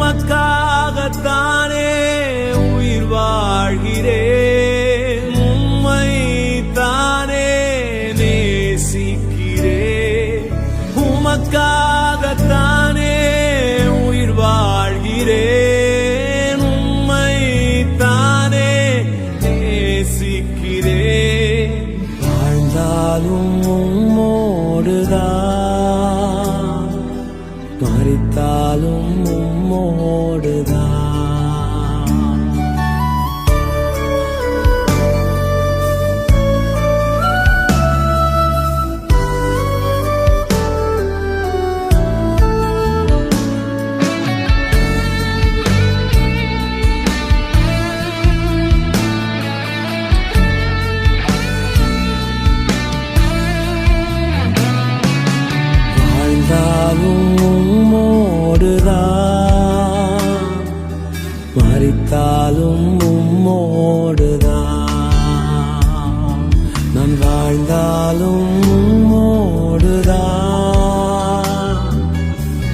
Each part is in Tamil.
உமக்காகத்தானே உயிர் வாழ்கிறேன், உம்மை தானே நேசிக்கிறேன். உமக்காகத்தானே உயிர் வாழ்கிறேன், உம்மை தானே நேசிக்கிறேன். வாழ்ந்தாலும் உம்மோடுதான், மரித்தாலும் உம்மோடுதான். வாழ்ந்தாலும் உம்மோடுதான், மரித்தாலும் உம்மோடுதான். நான் வாழ்ந்தாலும் உம்மோடுதான்,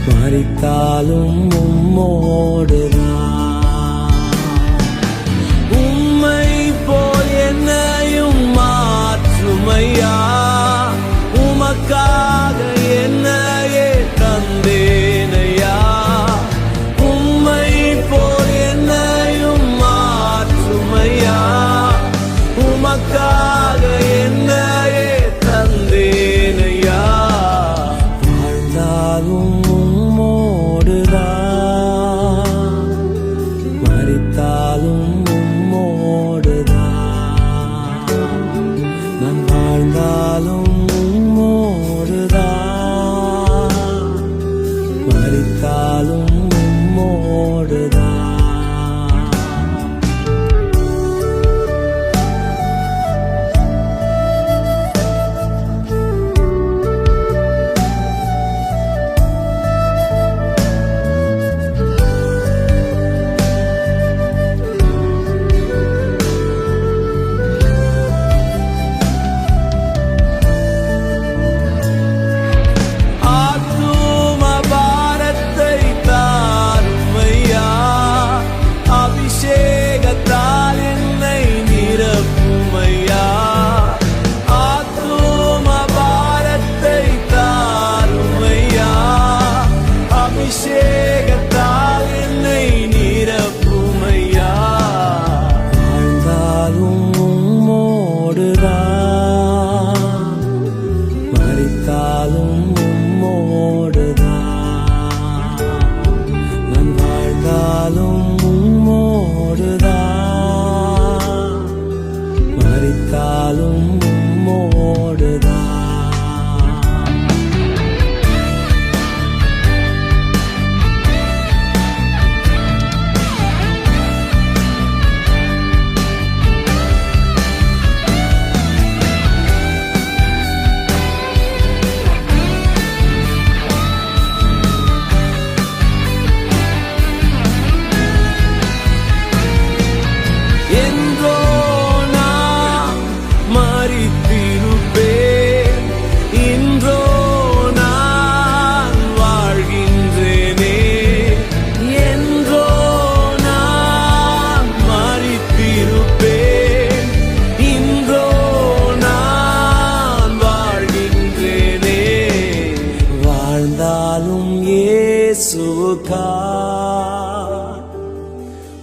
மரித்தாலும் உம்மோடுதான். உம்மை போல் என்னையும் மாற்றுமையா, உமக்காக என்னையே தந்தேனையா. உம்மை போல் என்னையும் மாற்றுமையா, உமக்காக என்னையே தந்தேனையா. வாழ்ந்தாலும் உம்மோடுதான், மரித்தாலும் உம்மோடுதான். நான் வாழ்ந்தாலும் மரித்தாலும் உம்மோடுதான். மரித்தாலும் உம்மோடுதான். நான் வாழ்ந்தாலும் உம்மோடுதான், மரித்தாலும் உம்மோடுதான். இயேசுவுக்காய்,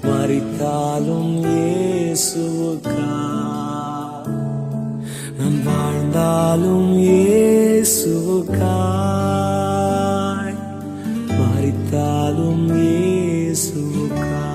மரித்தாலும் இயேசுவுக்காய். நான் வாழ்ந்தாலும் இயேசுவுக்காய், மரித்தாலும் இயேசுவுக்காய்.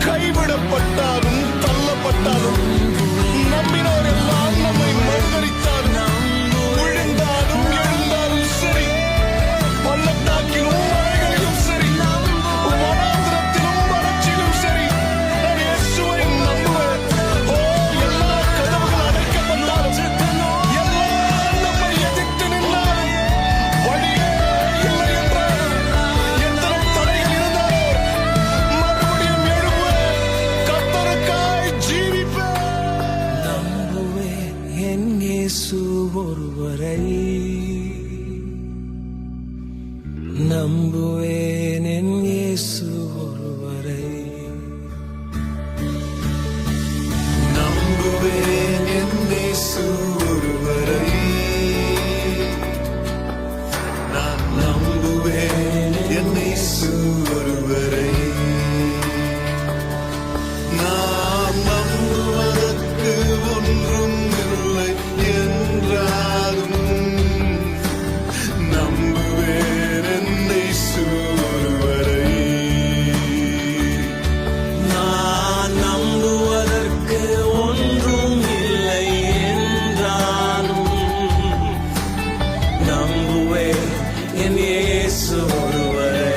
கைவிடப்பட்டாலும் தள்ளப்பட்டாலும் நம்பினோர் எல்லாம் நம்மை மறுதலித்தாலும் விழுந்தாலும் எழுந்தாலும் சரி, பள்ளத்தாக்கிலும் மலைகளிலும் சரி, வனாந்திரத்திலும் வறட்சியிலும் சரி, நான் இயேசுவை நம்புவேன். ஓ, எல்லா கதவுகள் அடைக்கப்பட்டாலும், எல்லாம் நம்மை எதிர்த்து நின்றாலும், வழியே இல்லை என்றாலும், எத்தனை தடைகள் இருந்தாலும் மறுபடியும் எழும்புவேன், கர்த்தருக்காய் ஜீவிப்பேன். நம்புவேன் என் இயேசு ஒருவரை, நம்புவேன் என் இயேசு ஒருவரை, நம்புவேன் என் இயேசு ஒருவரை, நான் நம்புவேன் என் இயேசு ஒருவரை. நான் நம்புவதற்கு ஒன்றும் இல்லை என்றாலும் நம்புவேன் என் இயேசு ஒருவரை. நான் நம்புவதற்கு ஒன்றும் இல்லை என்றாலும் நம்புவேன் என் இயேசு ஒருவரை,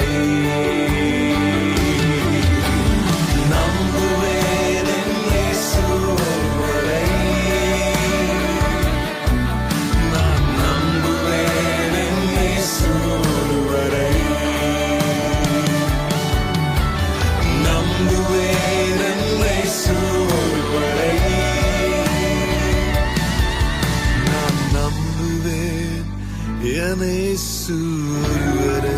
நம்புவேன் என் இயேசு ஒருவரை, நான் நம்புவேன் என் இயேசு ஒருவரை, நம்புவேன் என் இயேசு ஒருவரை, நான் நம்புவேன் என் இயேசு ஒருவரை.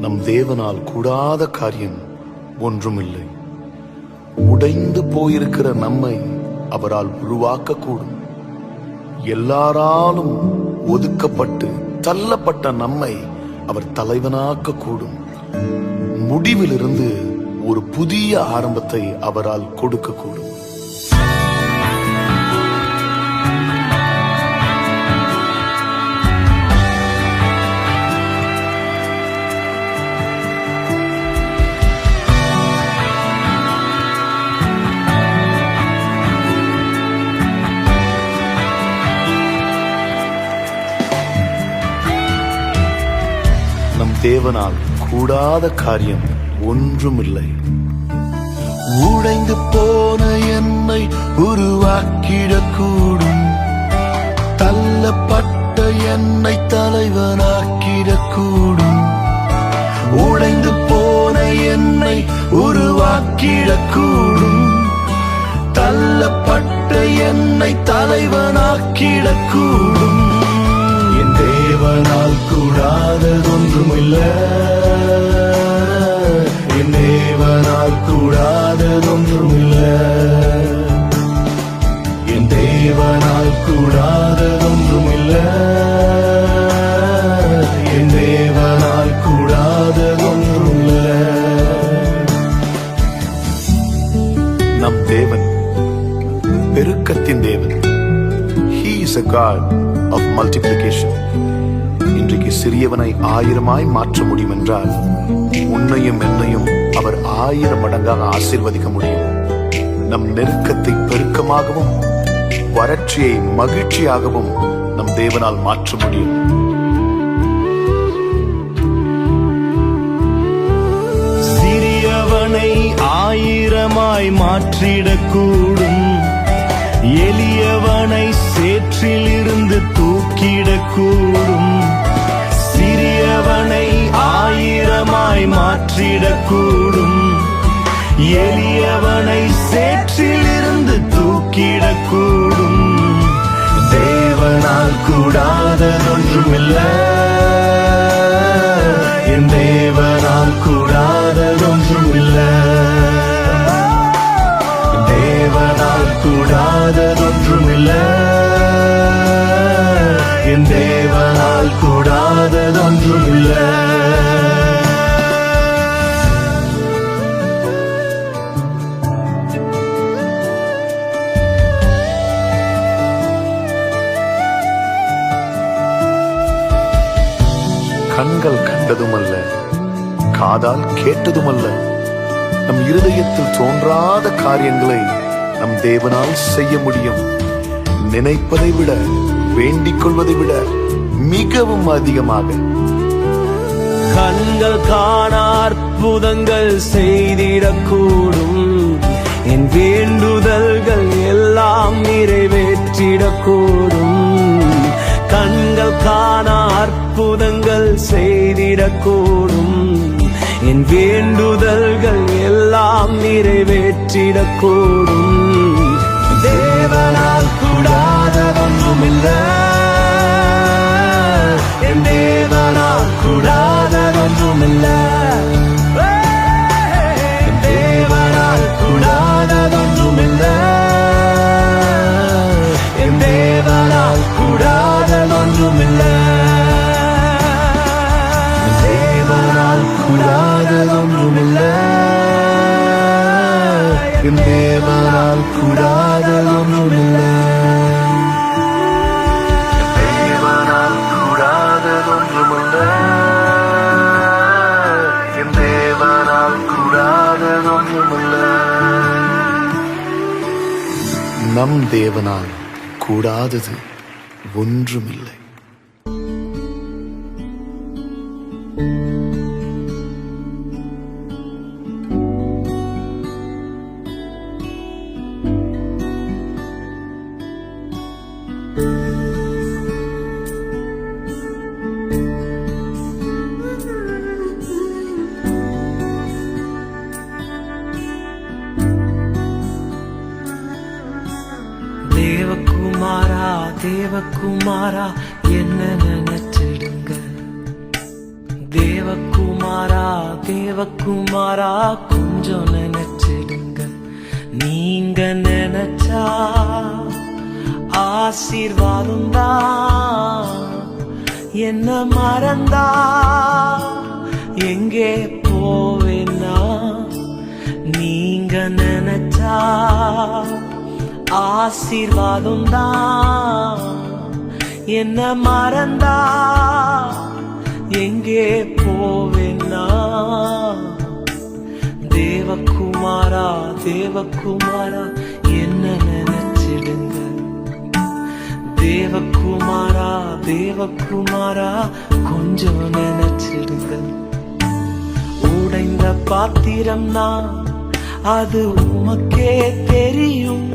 நம் தேவனால் கூடாத காரியம் ஒன்றுமில்லை. உடைந்து போயிருக்கிற நம்மை அவரால் உருவாக்கக்கூடும். எல்லாராலும் ஒதுக்கப்பட்டு தள்ளப்பட்ட நம்மை அவர் தலைவனாக்க கூடும். முடிவிலிருந்து ஒரு புதிய ஆரம்பத்தை அவரால் கொடுக்கக்கூடும். நம் தேவனால் கூடாத காரியம் ஒன்றுமில்லை. உடைந்து போன என்னை உருவாக்கிடக்கூடும். தள்ளப்பட்ட என்னை தலைவனாக்கிடக்கூடும். உடைந்து போன என்னை உருவாக்கிடக்கூடும். தள்ளப்பட்ட என்னை தலைவனாக்கிடக்கூடும். என் தேவனால் கூடாததொன்றுமில்லை. என் தேவனால் கூடாததொன்றுமில்லை. என் தேவனால் கூடாததொன்றுமில்லை. என் தேவனால் கூடாததொன்றுமில்லை. நம் தேவன் பெருக்கத்தின் தேவன். He is a God of multiplication. இன்றைக்கு சிறியவனை 1000 மாற்ற முடியும் என்றால் உன்னையும் என்னையும் அவர் 1000 மடங்காக ஆசீர்வதிக்க முடியும். நம் நெருக்கத்தை பெருக்கமாகவும் வறட்சியை மகிழ்ச்சியாகவும் நம் தேவனால் மாற்ற முடியும். சிறியவனை 1000 மாற்றிடக்கூடும். எளியவனை சேற்றிலிருந்து தூக்கிடக்கூடும். சிறியவனை 1000 மாற்றிடக்கூடும். எளியவனை சேற்றிலிருந்து தூக்கிடக்கூடும். தேவனால் கூடாததொன்றுமில்லை. என் தேவனால் கூடாததொன்றுமில்லை. தேவனால் கூடாததொன்றுமில்லை. என் தேவனால் கூடாததொன்றுமில்லை. காதால் கேட்டதுமல்ல, நம் இருதயத்தில் தோன்றாத காரியங்களை நம் தேவனால் செய்ய முடியும். நினைப்பதை விட, வேண்டிக் கொள்வதை விட மிகவும் அதிகமாக. கண்கள் காண அற்புதங்கள் செய்திடக்கூடும், என் வேண்டுதல்கள் எல்லாம் நிறைவேற்றிடக்கூடும். கண்கள் காண அற்புதங்கள் செய்திடக்கூடும், என் வேண்டுதல்கள் எல்லாம் நிறைவேற்றிடக்கூடும். தேவனால் கூடாததொன்றுமில்லை, என் தேவனால் கூடாததொன்றுமில்லை. என் தேவனால் கூடாததொன்றுமில்லை, என் தேவனால் கூடாததொன்றுமில்லை. என் தேவனால் கூடாததொன்றுமில்லை, என் தேவனால் கூடாததொன்றுமில்லை. தேவனால் கூடாததொன்றுமில்லை, என் தேவனால் கூடாததொன்றுமில்லை. நம் தேவனால் கூடாதது ஒன்றுமில்லை. தேவகுமாரா, தேவகுமாரா, என்ன நினைச்சிடுங்க. தேவகுமாரா, தேவகுமாரா, கொஞ்சம் நினைச்சிடுங்க. நீங்க நினைச்சா ஆசீர்வாதம் தான். என்ன மறந்தா எங்கே போவேன்னா, நீங்க நினைச்சா ஆசீர்வாதம் தான். என்ன மறந்தா எங்கே போவேன்னா, தேவகுமாரா, தேவகுமாரா, என்ன நினைச்சிடுங்க. தேவகுமாரா, தேவகுமாரா, கொஞ்சம் நினைச்சிடுங்க. உடைந்த பாத்திரம்னா அது உமக்கே தெரியும்.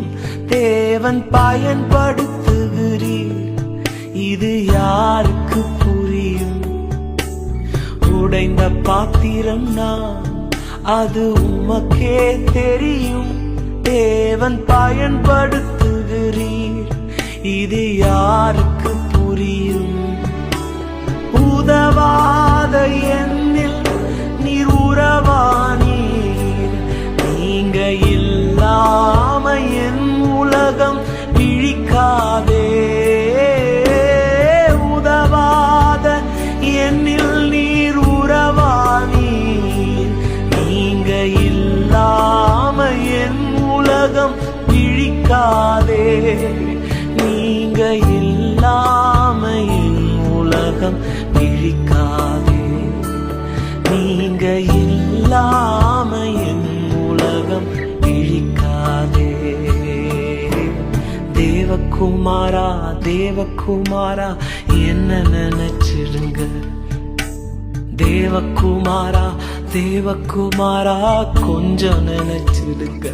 தேவன் பயன்படுத்துகிறீர், இது யாருக்கு புரியும். உடைந்த பாத்திரம்னா அது உமக்கே தெரியும். தேவன் பயன்படுத்துகிறீர், இது யாருக்கு புரியும். உதவாத என்னில் நீர் உறவானீர், நீங்க இல்லாம என் உலகம் விழிக்காதே. உதவாத என்னில் நீர் உறவானீர், நீங்க இல்லாம என் உலகம் விழிக்காதே. நீங்க இல்லாம என் உலகம் விழிக்காதே. நீங்க இல்லாம என் உலகம் விழிக்காதே. தேவகுமாரா, தேவகுமாரா, என்ன நினைச்சிடுங்க. தேவகுமாரா, தேவகுமாரா, கொஞ்சம் நினைச்சிடுங்க.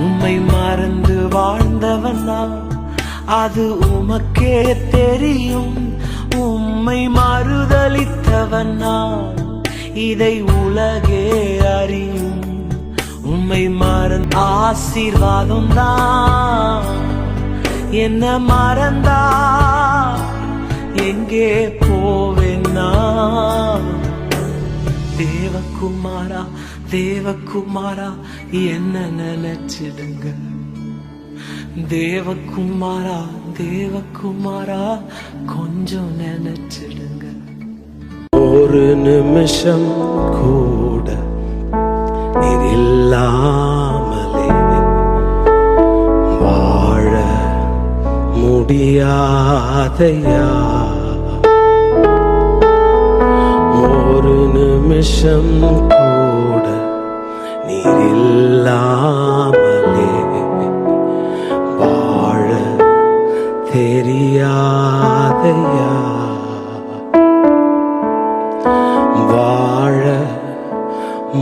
உம்மை மறந்து வாழ்ந்தவனா அது உமக்கே தெரியும். உம்மை மறுதலித்தவனா இதை உலகே அறியும். உம்மை மறந்த ஆசீர்வாதம் தான். என்ன மறந்தா எங்கே போவேன்னா, தேவகுமாரா, தேவகுமாரா என்ன நினைச்சிடுங்க. தேவகுமாரா தேவகுமாரா கொஞ்சம் நினைச்சிடுங்க. ஒரு நிமிஷம் கூட நீர் இல்லாமலே வாழ முடியாதையா. ஒரு நிமிஷம் கூட நீர் இல்லாமலே வாழ தெரியாதையா. வாழ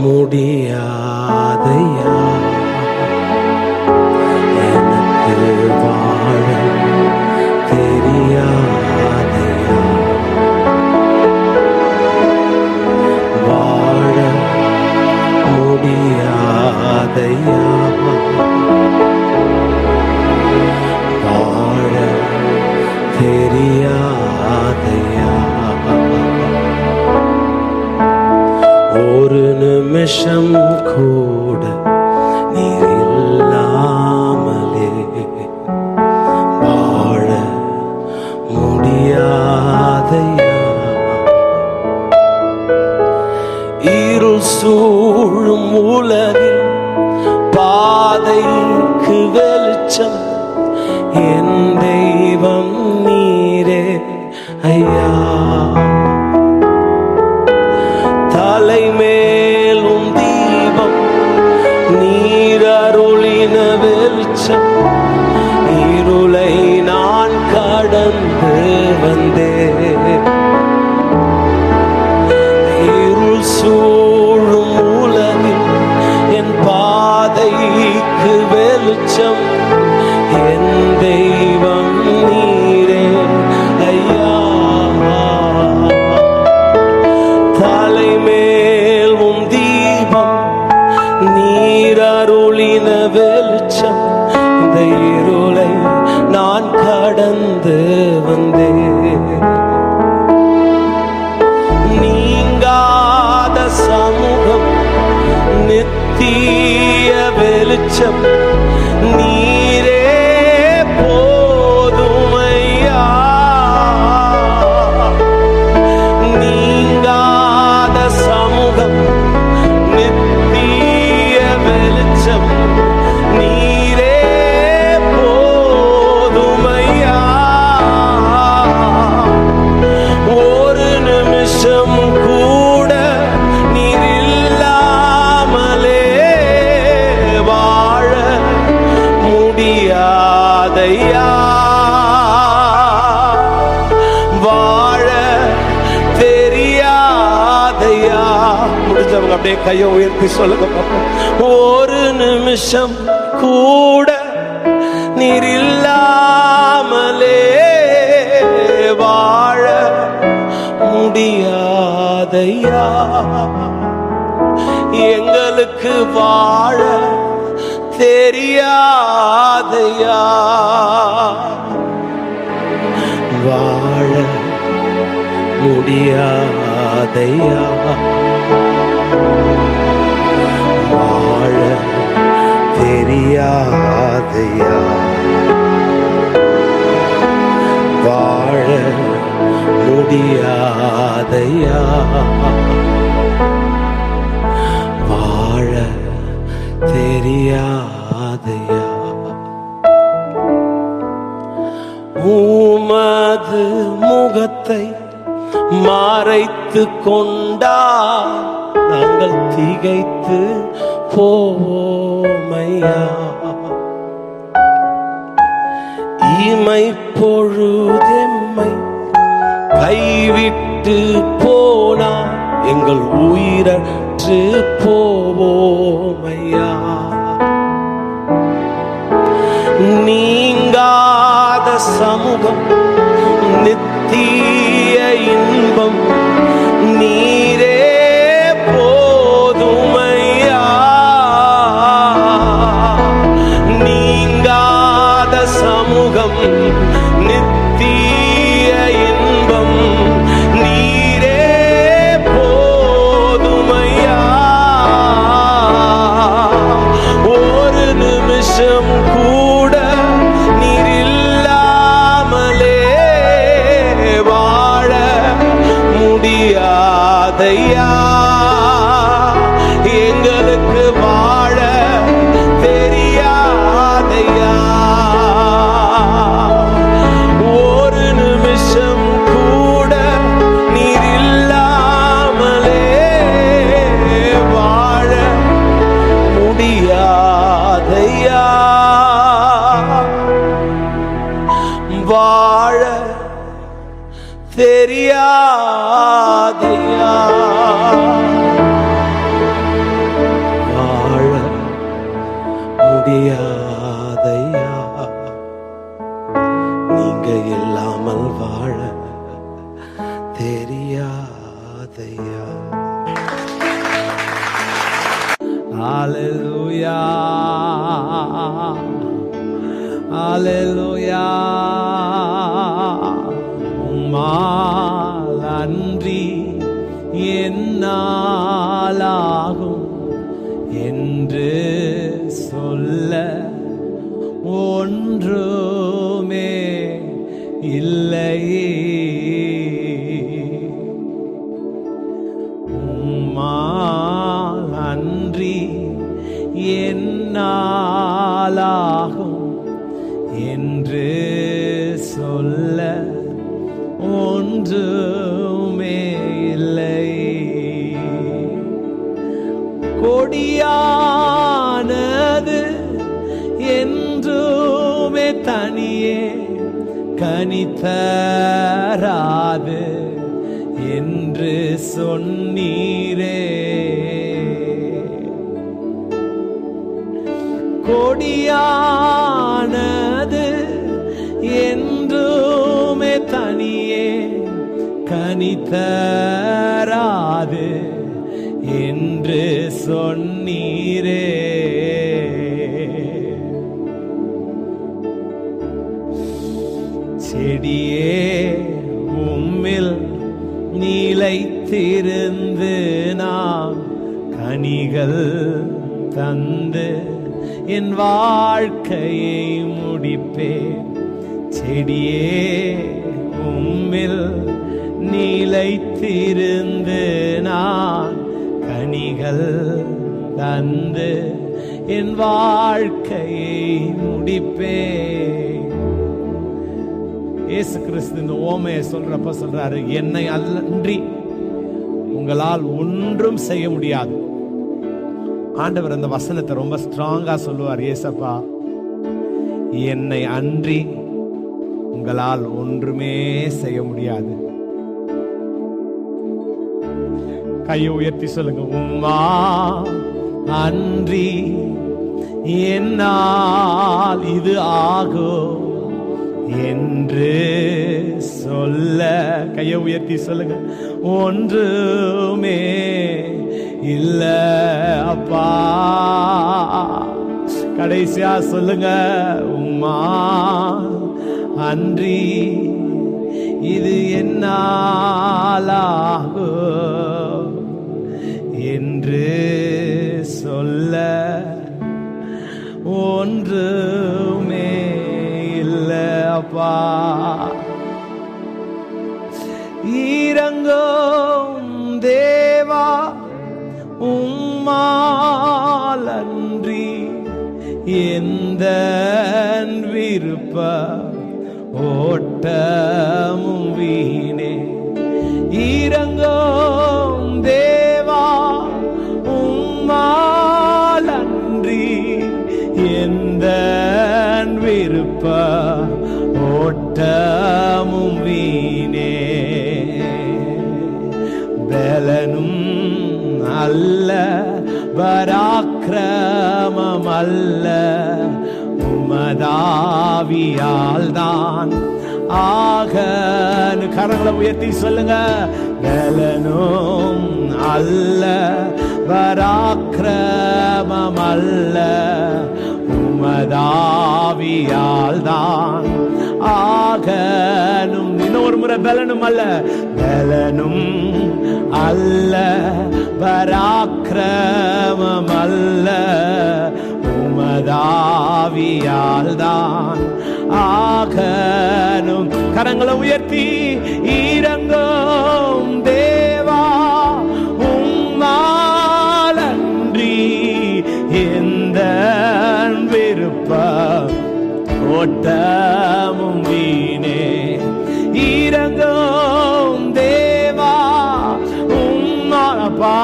முடியாதையா. எனக்கு வாழ தெரியாதையா. வாழ முடியாதையா. வாழ தெரியாதையா. ஒரு நிமிஷம் கூட நீர் இல்லாமலே வாழ முடியாதையா. இருள் சூழும் உலகில் பாதைக்கு வெளிச்சம் என் தெய்வம் நீரே ஐயா. தலைமேலும் தீபம் நீர் அருளின வெளிச்சம். இருளை நான் கடந்து வந்தேன். இருள் சூழும் உலகில் என் பாதைக்கு வெளிச்சம் என் தெய்வம் நீரே ஐயா. தலைமேலும் தீபம் நீர் அருளின வெளிச்சம். இந்த இருளை நான் கடந்து வந்தேன். நீங்காத சமூகம் நித்திய வெளிச்சம் நீரே போதுமையா. நீங்காத சமூகம் நித்திய வெளிச்சம் நீரே போதுமையா. ஒரு நிமிஷம் கூட நீர் இல்லாமலே வாழ முடியாதையா. வாழ தெரியாதையா. முடிஞ்சவங்க அப்படியே கையை உயர்த்தி சொல்லுங்க பாப்போம். ஒரு நிமிஷம் கூட நீர் இல்லாமலே வாழ முடியாதையா. எங்களுக்கு வாழ தெரியாதையா. வாழ முடியாதையா. வாழ தெரியாதையா. வாழ முடியாதையா. வாழ தெரியாதையா. உமது முகத்தை மறைத்து கொண்டா நாங்கள் திகைத்து போவோமையா. இமை பொழுதெம்மை கைவிட்டு போனா எங்கள் உயிரற்று போவோமையா. நீங்காத சமூகம் நித்திய இன்பம் நீரே போதுமையா. நீங்காத சமூகம் நித்திய இன்பம் நீரே போதுமையா. தெரியாதையா, எங்களுக்கு வாழ தெரியாதையா. ஒரு நிமிஷம் கூட நீர் இல்லாமலே வாழ முடியாதையா, வாழ தெரியாதையா, வாழ முடியாதையா. நீங்க இல்லாமல் வாழ தெரியாதையா. ஹல்லேலூயா, ஹல்லேலூயா. உம்மால் அன்றி என்னாலாகும் என்று சொல்ல ஒன்றுமே இல்லையே. உம்மால் அன்றி என்னாலாகும் என்று சொல்ல ஒன்றுமே இல்லை. கொடியானது என்றுமே தனியே கனிதராது என்று சொன்னீரே. கொடியானது என்றுமே தனியே கனிதராது என்று சொன்னீரே. செடியே உம்மில் நிலைத்திருந்து நாம் கனிகள் தந்து என் வாழ்க்கையை முடிப்பேன். செடியே உம்மில் நிலைத்திருந்து நான் கனிகள் தந்து என் வாழ்க்கையை முடிப்பேன். இயேசு கிறிஸ்து இந்த ஓமையை சொல்றப்ப சொல்றாரு, என்னை அன்றி உங்களால் ஒன்றும் செய்ய முடியாது. ஆண்டவர் அந்த வசனத்தை ரொம்ப ஸ்ட்ராங்கா சொல்லுவார். ஏசப்பா, என்னை அன்றி உங்களால் ஒன்றுமே செய்ய முடியாது. கையை உயர்த்தி சொல்லுங்க, உம்மா அன்றி என்னால் இது ஆகும் என்று சொல்ல. கையை உயர்த்தி சொல்லுங்க, ஒன்றுமே இல்ல அப்பா. கடைசியா சொல்லுங்க, உம்மா அன்றி இது என்னாலாகும் என்று சொல்ல ஒன்றுமே இல்ல அப்பா. இரங்கும் தேவா, உம்மால் அன்றி எந்த விருப்ப ஓட்டமும் வீணே. இரங்கும் தேவா, உம்மால் அன்றி எந்த விருப்ப ஓட்டமும் வீணே. பலனும் அல்ல பராக்கிரமம் அல்ல, உமதாவியால் தான் ஆகனு. கரங்களை உயர்த்தி சொல்லுங்க, பலனும் அல்ல பராக்கிரமம் அல்ல, உமதாவியால் தான் ஆகனும். இன்னொரு முறை, பலனும் அல்ல, பலனும் அல்ல பராக்கிரமம் அல்ல, உமதாவியால் தான் ஆகனும். கரங்களை உயர்த்தி, இரங்கும் தேவா, ஓட்டமும் வீணே. இறங்கும் தேவா உம்மாப்பா,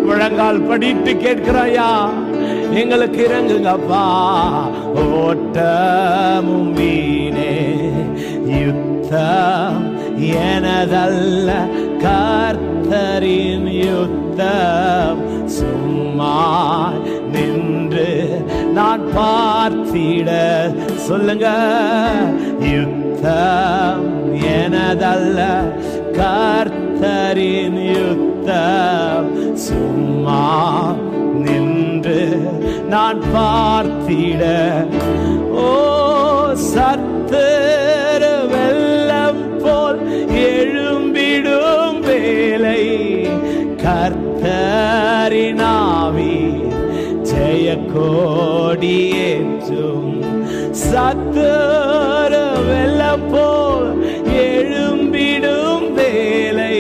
முழங்கால் படிட்டு கேட்கிறாயா, எங்களுக்கு இறங்குங்கப்பா. ஓட்டமும் வீணே, யுத்தம் எனதல்ல கர்த்தரின் யுத்தம். சும்மா நின்று நான் பார்த்திட சொல்லுங்க. யுத்தம் எனதல்ல கர்த்தரின் யுத்தம். சும்மா நின்று நான் பார்த்திட. ஓ சத்துரு வெள்ளம் போல் எழும்பிடும் வேலை, கர்த்தரினாவி ஜெய கோடியேற்றும். சத்துரு வெள்ளம் போல் எழும்பிடும் வேலை,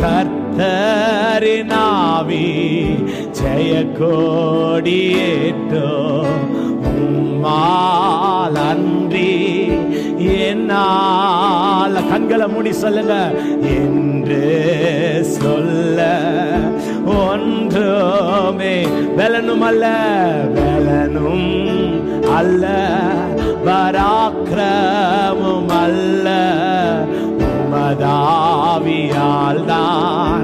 கர்த்தரினாவி ஜெய கோடியேற்றும். உம்மால் அன்றி என்னால், கண்களை மூடி சொல்லுங்க, என்று சொல்ல ஒன்றுமே பலனும் அல்ல, பலனும் அல்ல, பராக்கிரமும் அல்ல, உமதாவியால் தான்.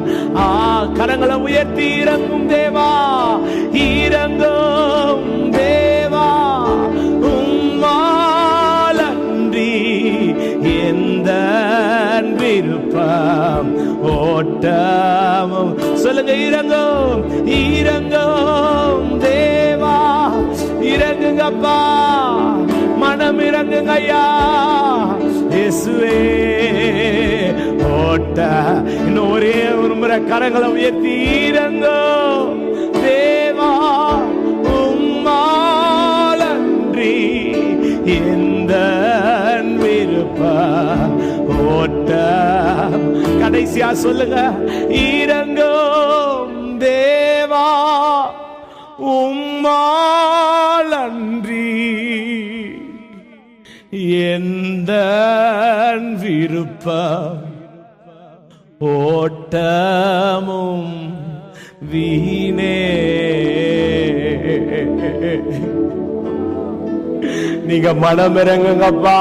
கரங்களை உயர்த்தி இறங்கும் தேவா, இறங்கும் தேவா, உம்மால் அன்றி எந்த விருப்பம் ஓட்டமும். சொல்லுங்க, இறங்கும் இறங்கும் தேவா, இறங்குங்கப்பா, மனம் இறங்குங்க ஐயா இயேசுவே. ஓட்ட இன்னும் ஒரே ஒரு முறை கரங்களை உயர்த்தி இறங்கும் தேவா, உம்மால் அன்றி எந்த விருப்ப ஓட்ட. கடைசியா சொல்லுங்க, இறங்கும் தேவா, உம்மால் அன்றி எந்த விருப்ப ஓட்டமும் வீணே. நீங்க மனம் இறங்குங்கப்பா,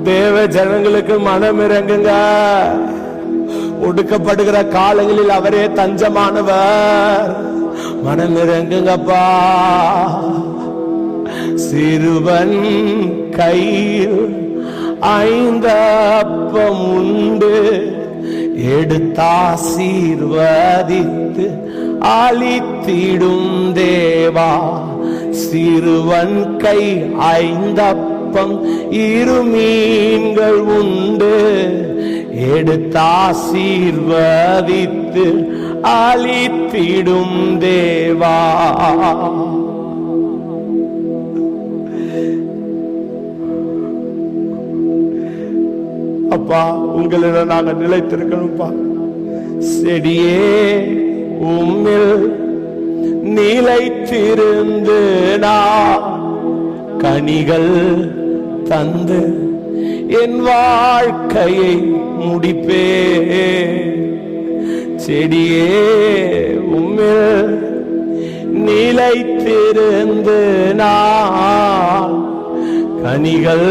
தேவ ஜனங்களுக்கு மனம் இறங்குங்க. ஒடுக்கப்படுகிற காலங்களில் அவரே தஞ்சமானவர். மனம் இறங்குங்கப்பா. சிறுவன் கையில் 5 அப்பம் உண்டு, எடுத்தாசீர்வதித்து அளித்திடும் தேவா. சிறுவன் கை 5 அப்பம் 2 மீன்கள் உண்டு, எடுத்தாசீர்வதித்து அளித்திடும் தேவா. அப்பா, உங்களிடம் நாங்க நிலைத்திருக்கணும்ப்பா. செடியே உம்மில் நிலைத்திருந்து நான் கனிகள் தந்து என் வாழ்க்கையை முடிப்பே. செடியே உம்மில் நிலைத்திருந்து நான் கனிகள்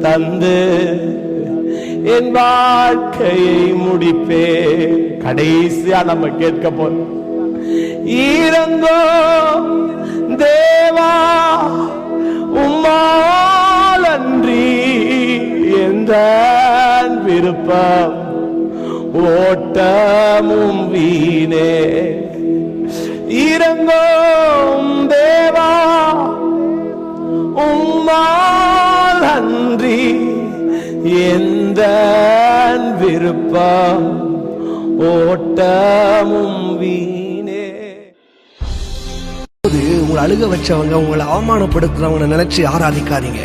தந்து என் வாழ்க்கையை முடிப்பே. கடைசியா நம்ம கேட்க போறோம், இறங்கோ தேவா, உம்மால் அன்றி எந்த விருப்பம் ஓட்டமும் வீணே. இறங்கும் தேவா, உம்மால் அன்றி எந்த விருப்பம் ஓட்டமும் வீணே. உங்களை அழுக வச்சவங்க, உங்களை அவமானப்படுத்துறவங்க நினைச்சு ஆராதிக்காதீங்க.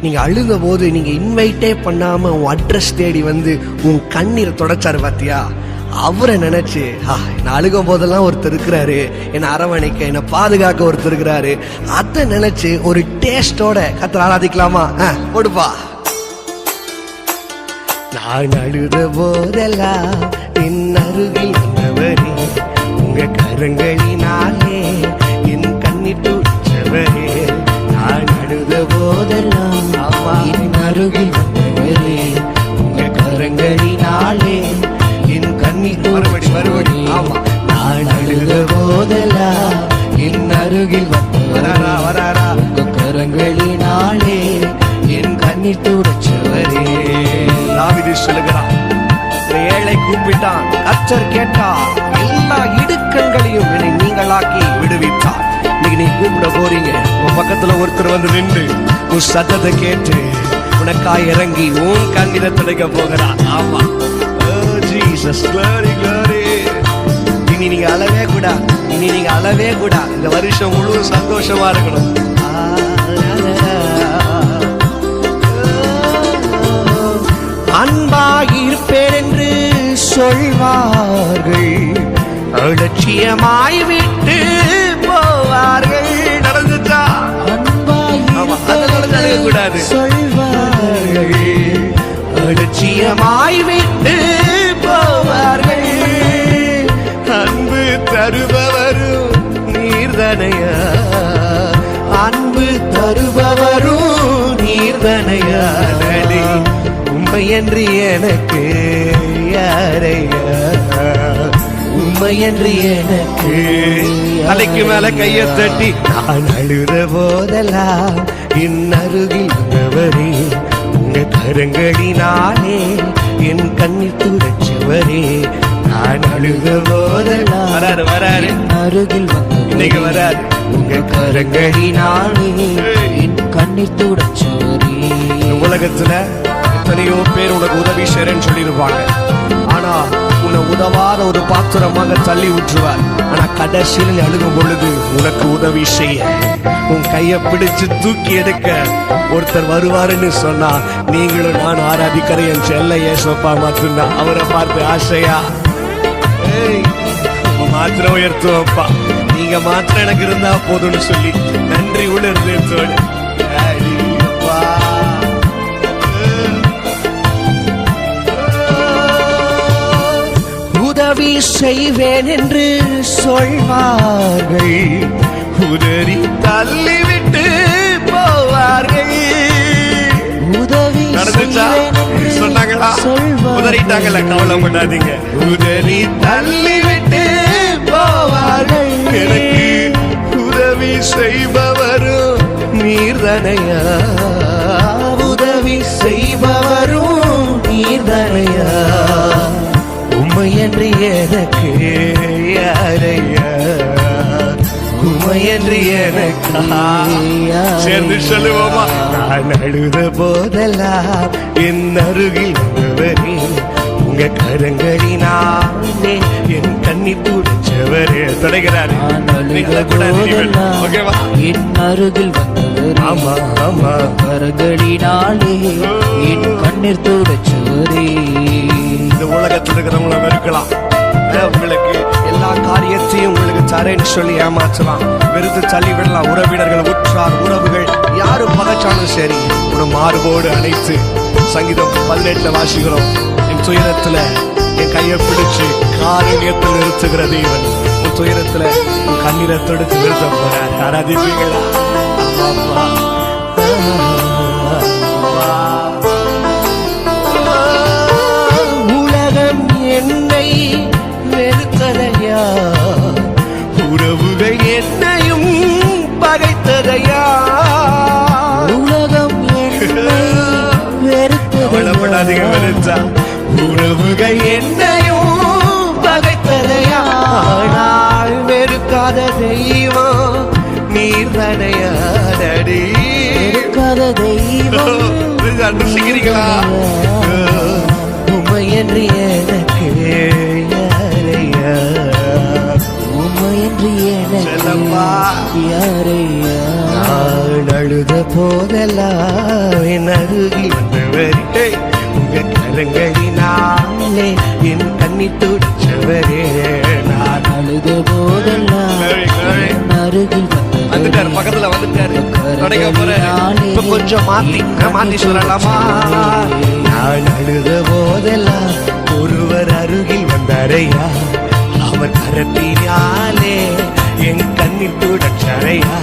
நீங்க அழுத போது நீங்க இன்வைட்டே பண்ணாம உன் அட்ரஸ் தேடி வந்து உன் கண்ணீரை தொடச்சாரு பாத்தியா, அவரை நினைச்சு நான் அழுகும் போதெல்லாம் ஒருத்தர் இருக்கிறாரு, என்னை அரவணைக்க என்னை பாதுகாக்க ஒருத்தர் இருக்கிறாரு, அதை நினைச்சு ஒரு டேஸ்டோட கர்த்தரை ஆராதிக்கலாமா? போடுப்பா. நான் அழுத போதெல்லாம் என் அருகில் வந்தவரே, உங்க கரங்களினாலே என் கண்ணீர் துடைச்சவரே. நான் அழுத போதெல்லாம் என் அருகில் வந்தவரே, உங்க கரங்களினாலே என் கண்ணீர் மறுபடி. ஆமா, நான் அழுத போதெல்லாம் என் அருகில் வராரா உங்க கரங்களினாலே என் கண்ணீர் துடைச்சவரே. தாவீது சொல்லுகிறான், ஏழை கூப்பிட்டான், கர்த்தர் கேட்டார், எல்லா இடுக்கண்களையும் என்னை நீங்களாக்கி விடுவித்தார். இன்னைக்கு நீ கூப்பிட போறீங்க, உன் பக்கத்துல ஒருத்தர் வந்து நின்று உன் சத்தத்தை கேட்டு உனக்காய் இறங்கி உன் கண்ணீரை துடைக்க போகிறான். ஆமா, ஜீசஸ், glory, glory. இனி நீங்க அழவே கூட, இந்த வருஷம் முழுவதும் சந்தோஷமா இருக்கணும். அன்பாயிருப்பேன் என்று சொல்வார்கள், அலட்சியமாய் விட்டு போவார்கள். நடந்துச்சா? கூடாது சொல்வார்கள், அலட்சியமாய் விட்டு போவார்கள். அன்பு தருபவரும் நீர்தனையா, அன்பு தருபவரும் நீர்தனையா. உண்மையன்றி எனக்கு யாரையா, உண்மையன்றி எனக்கு. தலைக்கு மேல கையை தட்டி நான் அழுத போதெல்லாம் என் அருகில் வந்தவரே, உங்க கரங்களினாலே என் கண்ணீர் துடைச்சவரே. நான் அழுத போதெல்லாம் வராரு அருகில் இன்னைக்கு வராரு, உங்க கரங்களினாலே என் கண்ணீர் துடைச்சவரே. உலகத்துல எத்தனையோ பேர் உனக்கு உதவி செய்றேன்னு சொல்லியிருப்பாங்க, ஆனா உன்னை உதவாத ஒரு பாத்திரமாக தள்ளி விட்டுருவார். ஆனா கடைசியில் நீ அழுகும் பொழுது உனக்கு உதவி செய்ய, உன் கையை பிடிச்சு தூக்கி எடுக்க ஒருத்தர் வருவாருன்னு சொன்னா, நீங்களும் நான் ஆராதிக்கிற என் செல்ல ஏசப்பா மட்டும்தான். அவரை பார்த்து ஆசையா மாத்திரம் உயர்த்துவப்பா, நீங்க மாத்திரம் எனக்கு இருந்தா போதும்னு சொல்லி நன்றி உணர்ந்தோடு உதவி செய்வேன் என்று சொல்வார்கள், உதறி தள்ளிவிட்டு போவார்கள். உதவி சொன்னாங்களா? உதறிட்டாங்கல்ல, கவலைப்படாதீங்க. உதறி தள்ளிவிட்டு போவார்கள். எனக்கு உதவி செய்பவரும் நீர்தனையா, உதவி செய்பவரும் நீர்தனையா. உம்மையன்றி எனக்கு யாரையா, உம்மையன்றி எனக்கு. சேர்ந்து சொல்லுவோமா? நான் அழுத போதெல்லாம் என் அருகில் வந்தவரே, உங்க கரங்களினாலே என் கண்ணீர் துடைச்சவரே. தொடங்கிறாரு, என் அருகில் வந்தவரே, ஆமா ஆமா, கரங்களினாலே என் கண்ணீர் துடைச்சவரே. இந்த உலகத்தில் இருக்கிறவங்கள இருக்கலாம், உங்களுக்கு எல்லா காரியத்தையும் உங்களுக்கு தரேன்னு சொல்லி ஏமாற்றலாம், வெறுத்து தள்ளி விடலாம். உறவினர்கள், உற்றார் உறவுகள் யாரு பகைச்சாலும் சரி, ஒரு மார்போடு அணைத்து சங்கீதம் 18 வாசிக்கிறோம். என் துயரத்துல என் கையை பிடிச்சு காரணியத்தில் நிறுத்துகிற தேவன், உன் துயரத்துல உன் கண்ணீரை தொடுத்து நிறுத்த போறார். ஆராதிப்பீங்களா? உலகம் என்னை வெறுத்ததையா, உறவுகள் என்னையும் பகைத்ததையா. உலகம் என்னை வெறுத்ததையா, உறவுகள் என்னையும் பகைத்ததையா. ஆனால் வெறுக்காத தெய்வம் நீர்தனையா, நடி வெறுக்காத தெய்வம். உம்மையன்றி எனக்கு யாரையா, உம்மையன்றி எனக்கு யாரையா. நான் அழுத போதெல்லாம் என் அருகில் வந்தவரே, உங்க கரங்களினாலே நாளே என் கண்ணீர் துடைச்சவரே. நான் அழுத போதெல்லாம் அருகில் வந்துட்டாரு, பக்கத்துல வந்துட்டாரு, தொடங்க போறேன். இப்ப கொஞ்சம் மாத்தி சொல்லலாமா? நான் அழுத போதெல்லாம் ஒருவர் அருகில் வந்தாரையா, அவர் கரத்தினாலே என் கண்ணீர் துடைச்சாரையா.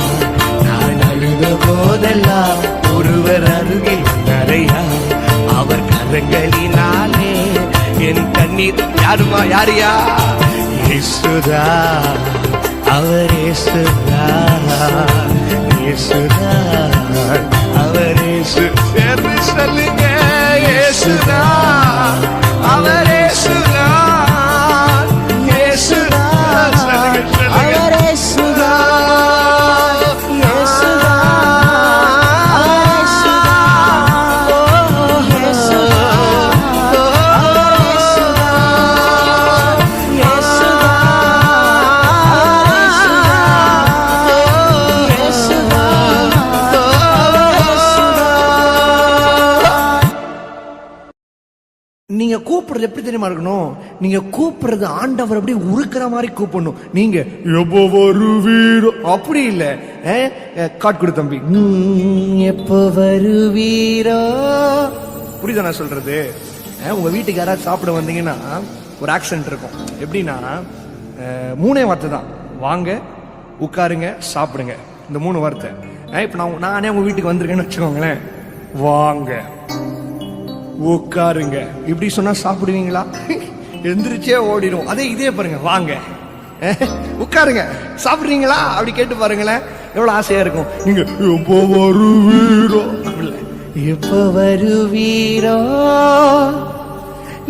நான் அழுத போதெல்லாம் ஒருவர் அருகில் வந்தாரையா, அவர் கரங்களினாலே என் கண்ணீர். யாருமா? யாரையா? இயேசுதா, அவர் இயேசுதா, இயேசுதா, அவர் இயேசு. சேர்ந்து சொல்லுங்க, இயேசுதா, அவர் இயேசுதா, இயேசுதா, சொல்லுங்க, அவர் இயேசுதா, இயேசுதா, நீங்க கூப்பிடுறது எப்படி தெரியுமா இருக்கணும்? நீங்க கூப்பிடுறது ஆண்டவர் அப்படியே உருக்குற மாதிரி கூப்பிடணும். நீங்க எப்போ வருவீரோ அப்படி இல்ல. காட் கொடு தம்பி, எப்போ வருவீரோ. புரியுதா நான் சொல்றது? உங்க வீட்டுக்கு யாராவது சாப்பிட வந்தீங்கன்னா ஒரு ஆக்சென்ட் இருக்கும். எப்படின்னா 3 வார்த்தை தான், வாங்க, உட்காருங்க, சாப்பிடுங்க. இந்த 3 வார்த்தை. இப்ப நானே உங்க வீட்டுக்கு வந்திருக்கேன்னு வச்சுக்கோங்களேன், வாங்க, உட்காருங்க, இப்படி சொன்னா சாப்பிடுவீங்களா? எந்திரிச்சே ஓடிடும். அதே இதே பாருங்க, வாங்க, உட்காருங்க, சாப்பிடுறீங்களா அப்படி கேட்டு பாருங்களேன், எவ்வளவு ஆசையா இருக்கும். நீங்க எப்போ வருவீரோ, எப்போ வருவீரோ,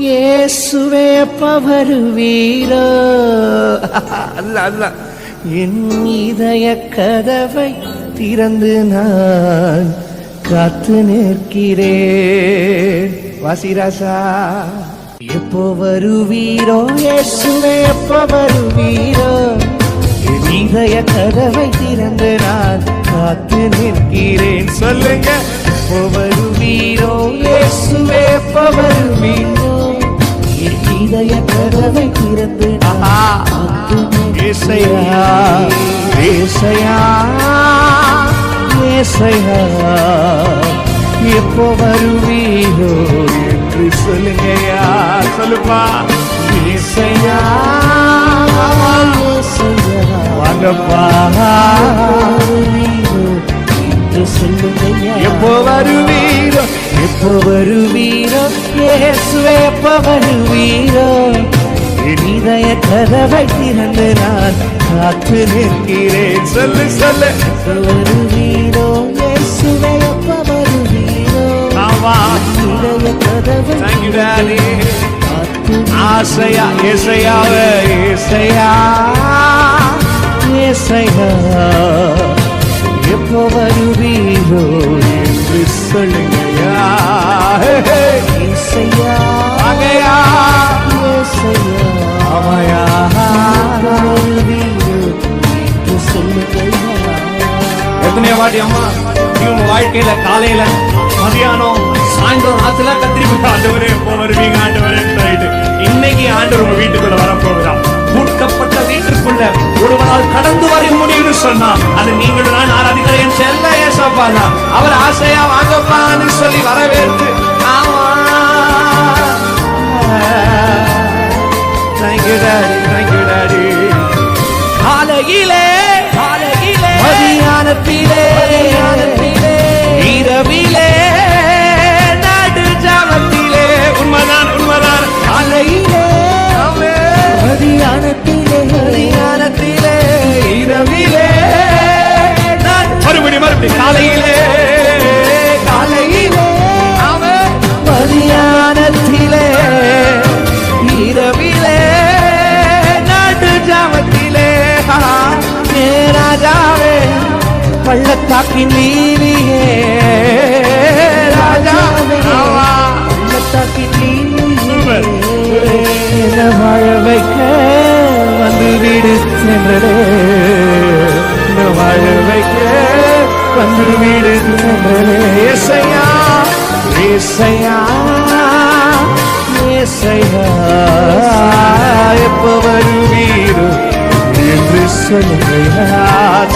இயேசுவே எப்போ வருவீரோ. அதுதான் என் இதய கதவை திறந்து நான் காத்து நிற்கிறேன். வாசிராசா. எப்போ வருவீரோ, இயேசுவே எப்போ வருவீரோ, என் இதய கதவை திறந்து நான் காத்து நிற்கிறேன். சொல்லுங்க, எப்போ வருவீரோ, இயேசுவே எப்போ வருவீரோ, என் இதய கதவை திறந்து நான் காத்து ஏசையா, ஏசையா, ஏசையா, எப்போ வருவீரோ என்று சொல்லுங்கயா. சொல்லுப்பா, ஏசையா, ஏசையா, வாங்கப்பா, வருவீரோ என்று சொல்லுங்கயா. எப்போ வருவீரோ, எப்போ வருவீரோ, இயேசுவே எப்போ வருவீரோ, என் இதய கதவை திறந்து நான் காத்து நிற்கிறேன். சொல்லு சொல்லு, எப்போ வருவீரோ, இயேசுவே எப்போ வருவீரோ, ஆமா. இதய கதவை Thank you, Daddy. காத்து ஆசையா, ஏசையாவே, ஏசையா, ஏசையா, எப்போ வருவீரோ என்று சொல்லுங்கயா. ஏசையா, வாங்கயா, ஏசையா, ஆமாயா. எப்போ வருவீரோ என்று சொல்லுங்கயா. எத்தனையோ வாட்டி அம்மா நீங்க உங்க வாழ்க்கையில காலையில மதியானம் சாயந்தரம் ஆத்துல கத்திரிப்பா ஆண்டவரே எப்போ வருவீங்க ஆண்டவரே சொல்லிட்டு இன்னைக்கு ஆண்டவர் உங்க வீட்டுக்குள்ள வரப்போகிறார். பூட்டப்பட்ட வீட்டுக்குள்ள ஒருவரால் கடந்து வர முடியும்னு சொன்னா அது நீங்களும் நான் ஆராதிக்கிற என் செல்ல ஏசப்பா தான். அவர் ஆசையா வாங்கப்பான்னு சொல்லி வரவேற்று ஆமா. Thank you daddy, thank you daddy. காலையிலே மதியானத்திலே இரவிலே நடு ஜாமத்திலே உண்மைதான் உண்மைதான். காலையிலே மதியானத்திலே இரவிலே மறுபடி காலையிலே மதியானத்திலே இரவிலே நடு ஜாமத்திலே ராஜாவே பள்ளத்தாக்கின் நீதியே ராஜாவே பள்ளத்தாக்கின் நீதியே வாழ வைக்க வந்து வீடு சென்றே வாழ வைக்க வந்து வீடு சென்றே. ஏசையா ஏசையா ஏசையா எப்ப வருவீரோ என்று சொல்லுங்கயா.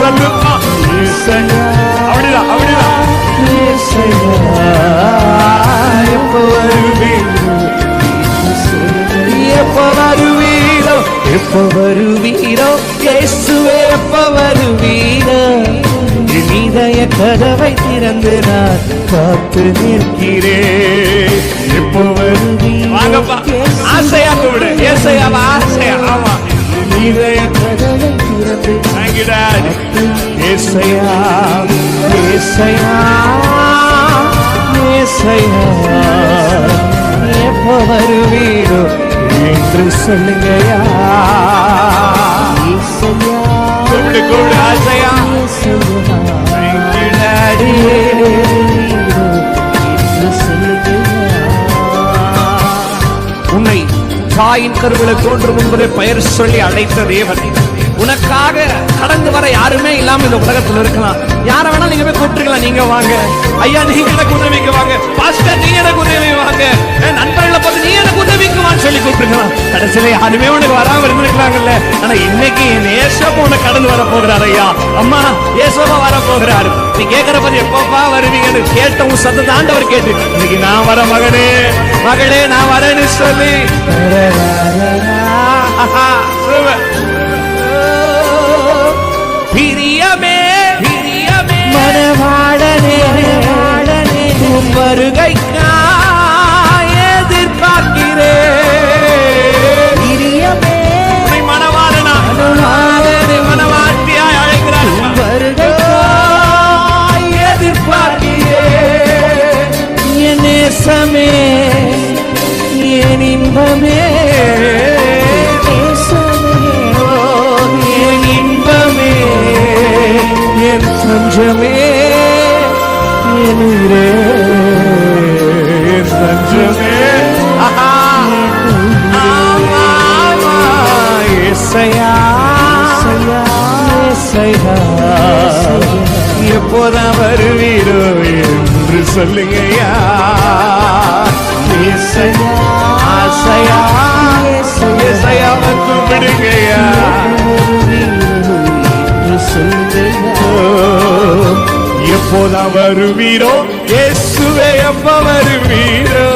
சொல்லுப்பா. ஏசையா அப்படிதான் அப்படிதான். ஏசையா எப்ப வருவீரோ என்று சொல்லுங்கயா. எப்ப வருவீரோ எப்ப வருவீரோ இயேசுவே எப்ப வருவீரோ. என் இதய கதவை திறந்து நான் காத்து நிற்கிறேன். எப்ப வருவீரோ வாங்கப்பா. ஆசையா கூப்பிடு. ஏசையாவா? ஆசையா. ஆமா. என் இதய கதவை திறந்து Thank you, Dad. ஏசையா ஏசையா ஏசையா எப்ப வருவீரோ என்று சொல்லுங்கயா. ஏசையா கூப்பிடு கூப்பிடு. ஆசையா. ஏசையா Thank you, Daddy. என்று சொல்லுங்கயா. உன்னை தாயின் கருவில தோன்றும் என்பதை பெயர் சொல்லி அழைத்த தேவன் உனக்காக கடந்து வர யாருமே இல்லாம இந்த உலகத்துல இருக்கலாம். யார வேணாலும் நீங்க போய் கூப்பிட்டுக்கலாம். நீங்க வாங்க ஐயா, நீங்க எனக்கு உதவிக்கு வாங்க. பாஸ்டர் நீங்க எனக்கு உதவி வாங்க. நண்பர்களை பார்த்து நீ எனக்கு உதவிக்கு வான்னு சொல்லி கூப்பிட்டுக்கலாம். கடைசியில யாருமே உனக்கு வராம இருந்திருக்கலாங்கல்ல. ஆனா இன்னைக்கு என் ஏசப்பா உனக்கு கடந்து வர போகிறார். ஐயா அம்மா ஏசப்பா வர போகிறாரு. நீ கேட்கிற போது எப்பப்பா வருவீங்கன்னு கேட்ட உன் சத்தத்தை ஆண்டவர் கேட்டு இன்னைக்கு நான் வர மகனே மகளே நான் வரேன்னு சொல்லி பிரியமே பிரியமே மனவாளனே உம் வருகைக்காய் எதிர்பார்க்கிறேன். பிரியமே உன்னை மணவாளனா மணவாட்டியாய் அழைக்கிறார். வருகைக்காய் எதிர்பார்க்கிறேன். என் நேசமே என் இன்பமே என் இன்பமே என் தஞ்சமே என் உயிரே என் தஞ்சமே. ஏசையா ஏசையா எப்போதான் வருவீரோ என்று சொல்லுங்கயா. ஏசையா ஆசையா ஏசையா கூப்பிடுங்கயா. எப்போதான் வருவீரோ இயேசுவே எப்ப வருவீரோ.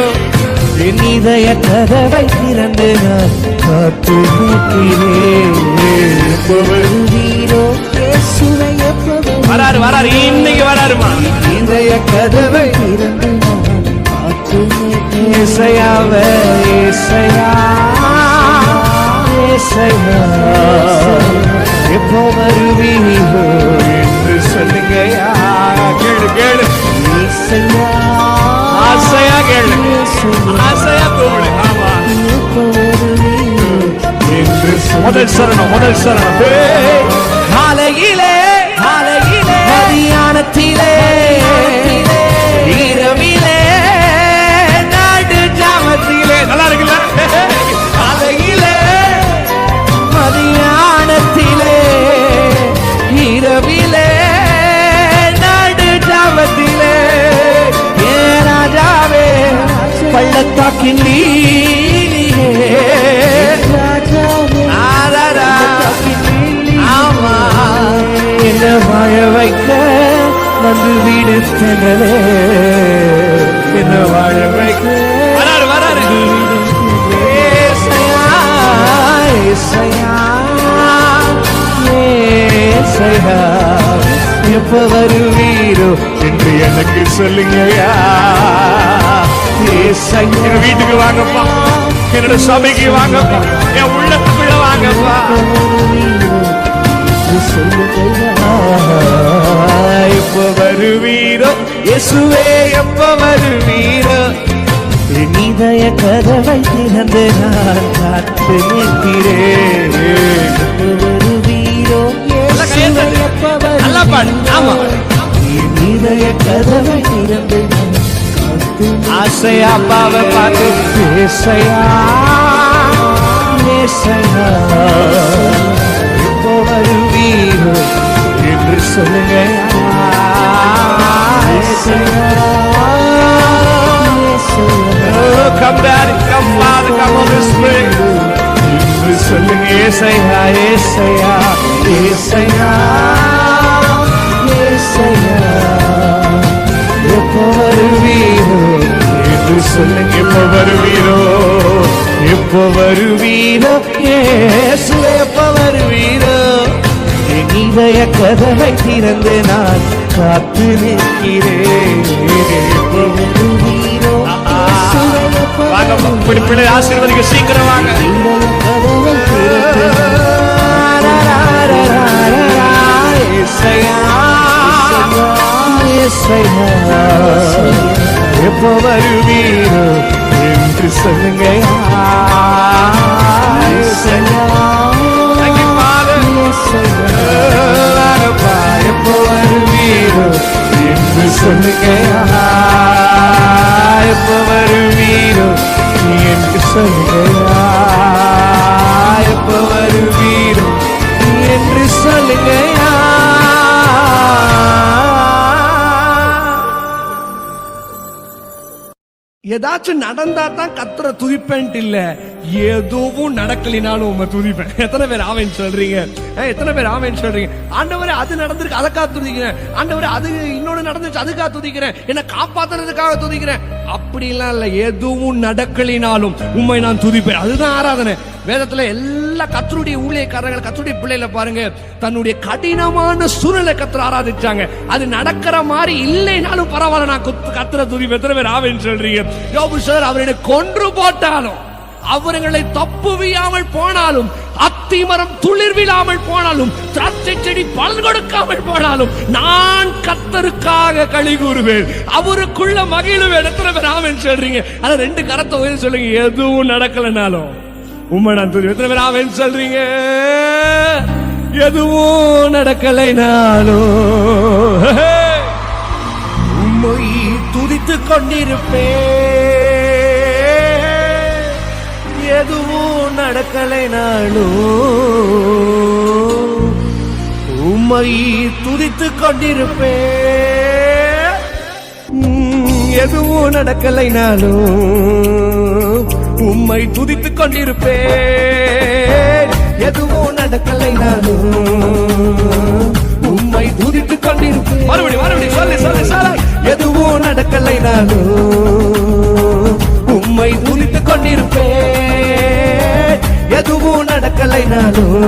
என் இதய கதவை திறந்து நான் காத்து நிற்கிறேன். எப்ப வருவீரோ இயேசுவே எப்ப வராரு வராரு இன்னைக்கு வராருமா. இதய கதவை திறந்து நான் காத்து நிற்கிறேன். ஏசையாவே ஏசையா ஏசையா எப்போ வருவீரோ என்று சொல்லுங்கயா. கேளு கேளு. ஏசையா ஆசையா கேளு. ஆசையா கூப்பிடு. ஆமா எப்போ வருவீரோ என்று முதல் சரணம் முதல் சரணம். காலையிலே காலையிலே மதியானத்திலே இரவிலே நாடு ஜாமத்திலே. நல்லா இருக்குல்ல. காலையிலே மதியானத்திலே இரவிலே நாடு ஜாமத்திலே ஏ ராஜாவே பள்ளத்தாக்கின் நீலிலே ஆமா என்ன வாழ வைக்க வந்து வீடு சென்றலே. என்ன வாழ வைக்க வராரு வராரு. ஏசையா ஏசையா ஏசையா எப்ப வருவீரோ என்று எனக்கு சொல்லுங்கயா. ஏசையா எங்க வீட்டுக்கு வாங்கப்பா. என்னோட சபைக்கு வாங்கப்பா. என் உள்ளத்துக்குள்ள வாங்கப்பா. எப்ப வருவீரோ இயேசுவே எப்ப வருவீரோ. என் இதய கதவை திறந்து நான் காத்து நிற்கிறேன். எப்ப வருவீரோ இயேசுவே எப்ப நல்லா பாடு. ஆமா. என் இதய கதவை திறந்து நான் காத்து ஆசையா அப்பாவை பார்த்து ஏசையா ஏசையா எப்போ வருவீரோ என்று சொல்லுங்க. ஏசையா Oh, come Daddy, come Father, come Holy Spirit. என்று சொல்லுங்க ஏசையா ஏசையா ஏசையா ஏசையா எப்போ வருவீரோ என்று சொல்லுங்க எப்போ வருவீரோ எப்போ வருவீரோ இயேசுவே எப்போ வருவீரோ என் இதய கதவை திறந்து நான் காத்து நிற்கிறேன் எப்போ வருவீரோ வாங்க இப்படி பிள்ளை ஆசீர்வதிக்க சீக்கிரம் வாங்க. எப்போ வருவீரோ என்று சொல்லுங்க எப்போ வருவீரோ என்று சொல்லுங்க எப்போ வருவீரோ என்று சொல்லுங்க எப்போ வருவீரோ என்று சொல்லுங்க ஏதாச்சும் நடந்தா தான் கத்தரை துதிப்பேன்ட்டு இல்ல, எதுவும் நடக்கலினாலும் உங்க துதிப்பேன். எத்தனை பேர் ஆமென் சொல்றீங்க? எத்தனை பேர் ஆமென் சொல்றீங்க? ஆண்டவரே அது நடந்திருக்கு அதுக்காக துதிக்கிறேன், ஆண்டவரே அது இன்னொன்னு நடந்துச்சு அதுக்காக துதிக்கிறேன், என்ன காப்பாத்துறதுக்காக துதிக்கிறேன். அப்படிலாம் இல்ல, எதுவும் நடக்கலினாலும் உண்மை நான் துதிப்பேன். அதுதான் ஆராதனை. வேதத்துல எல்லா கத்தருடைய ஊழியக்காரர்கள் கத்தருடைய பிள்ளைல பாருங்க, தன்னுடைய கடினமான சூழ்நிலை கத்தரை ஆராதிச்சாங்க. அது நடக்கிற மாதிரி இல்லைனாலும் பரவாயில்ல, நான் கத்தரை துதிப்பேன். எத்தனை பேர் ஆமென் சொல்றீங்க? யோபு சார் அவரை கொன்று போட்டாலும், அவர்களை தப்புவியாமல் போனாலும், அத்திமரம் துளிர்விழாமல் போனாலும், திராட்சை செடி பலன் கொடுக்காமல் போனாலும், நான் கர்த்தருக்காக களி கூறுவேன், அவருக்குள்ள மகிழுவேன். எத்தனை பேர் ஆமென் சொல்றீங்க? ஆனா ரெண்டு கரத்தை உயர்த்தி சொல்லுங்க, எதுவும் நடக்கலனாலும் உண்மை நான் துதி. எத்தனை பேர் ஆமென் சொல்றீங்க? எதுவும் நடக்கலைனாலும் உம்மை துதித்துக் கொண்டிருப்பேன், எதுவும் நடக்கலைனாலும் உம்மை துதித்துக் கொண்டிருப்பேன், எதுவும் நடக்கலைனாலும் உம்மை துதித்துக் கொண்டிருப்பேன், எதுவும் நடக்கலைனாலும் உம்மை துதித்துக் கொண்டிருப்பேன். மறுபடியும் சொல்லி சொல்லி சொல்ல, எதுவும் நடக்கலைனாலும் உம்மை துதித்துக் கொண்டிருப்பேன், எதுவும் நடக்கலைனாலும்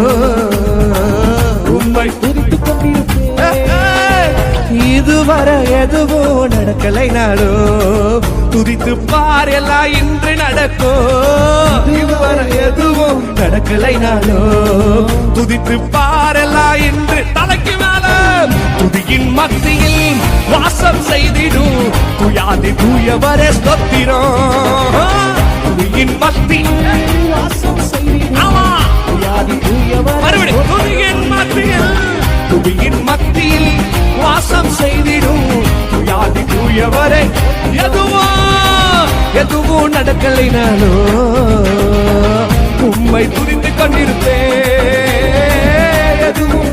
உம்மை துதித்துக் கொண்டிருப்பேன். இதுவரை எதுவும் நடக்கலைனாலும் துதித்து பார், எல்லாம் இன்று நடக்கும். இதுவரை எதுவும் நடக்கலைனாலும் துதித்து பார், எல்லாம் இன்று தலைக்கு மேல துதியின் மத்தியில் வாசம் செய்திடும் துயாதி தூயவரே ஸ்தோத்திரம். துதியின் மத்தியில் வாசம் செய்திடும் துயாதி தூயவரே. மறுபடியும் துதியின் மத்தியில், துதியின் மத்தியில் வாசம் செய்திடும் துயாதி தூயவரே. எதுவும் நடக்கலைனாலும் உம்மை துதித்துக் கொண்டிருப்பேன், எதுவும்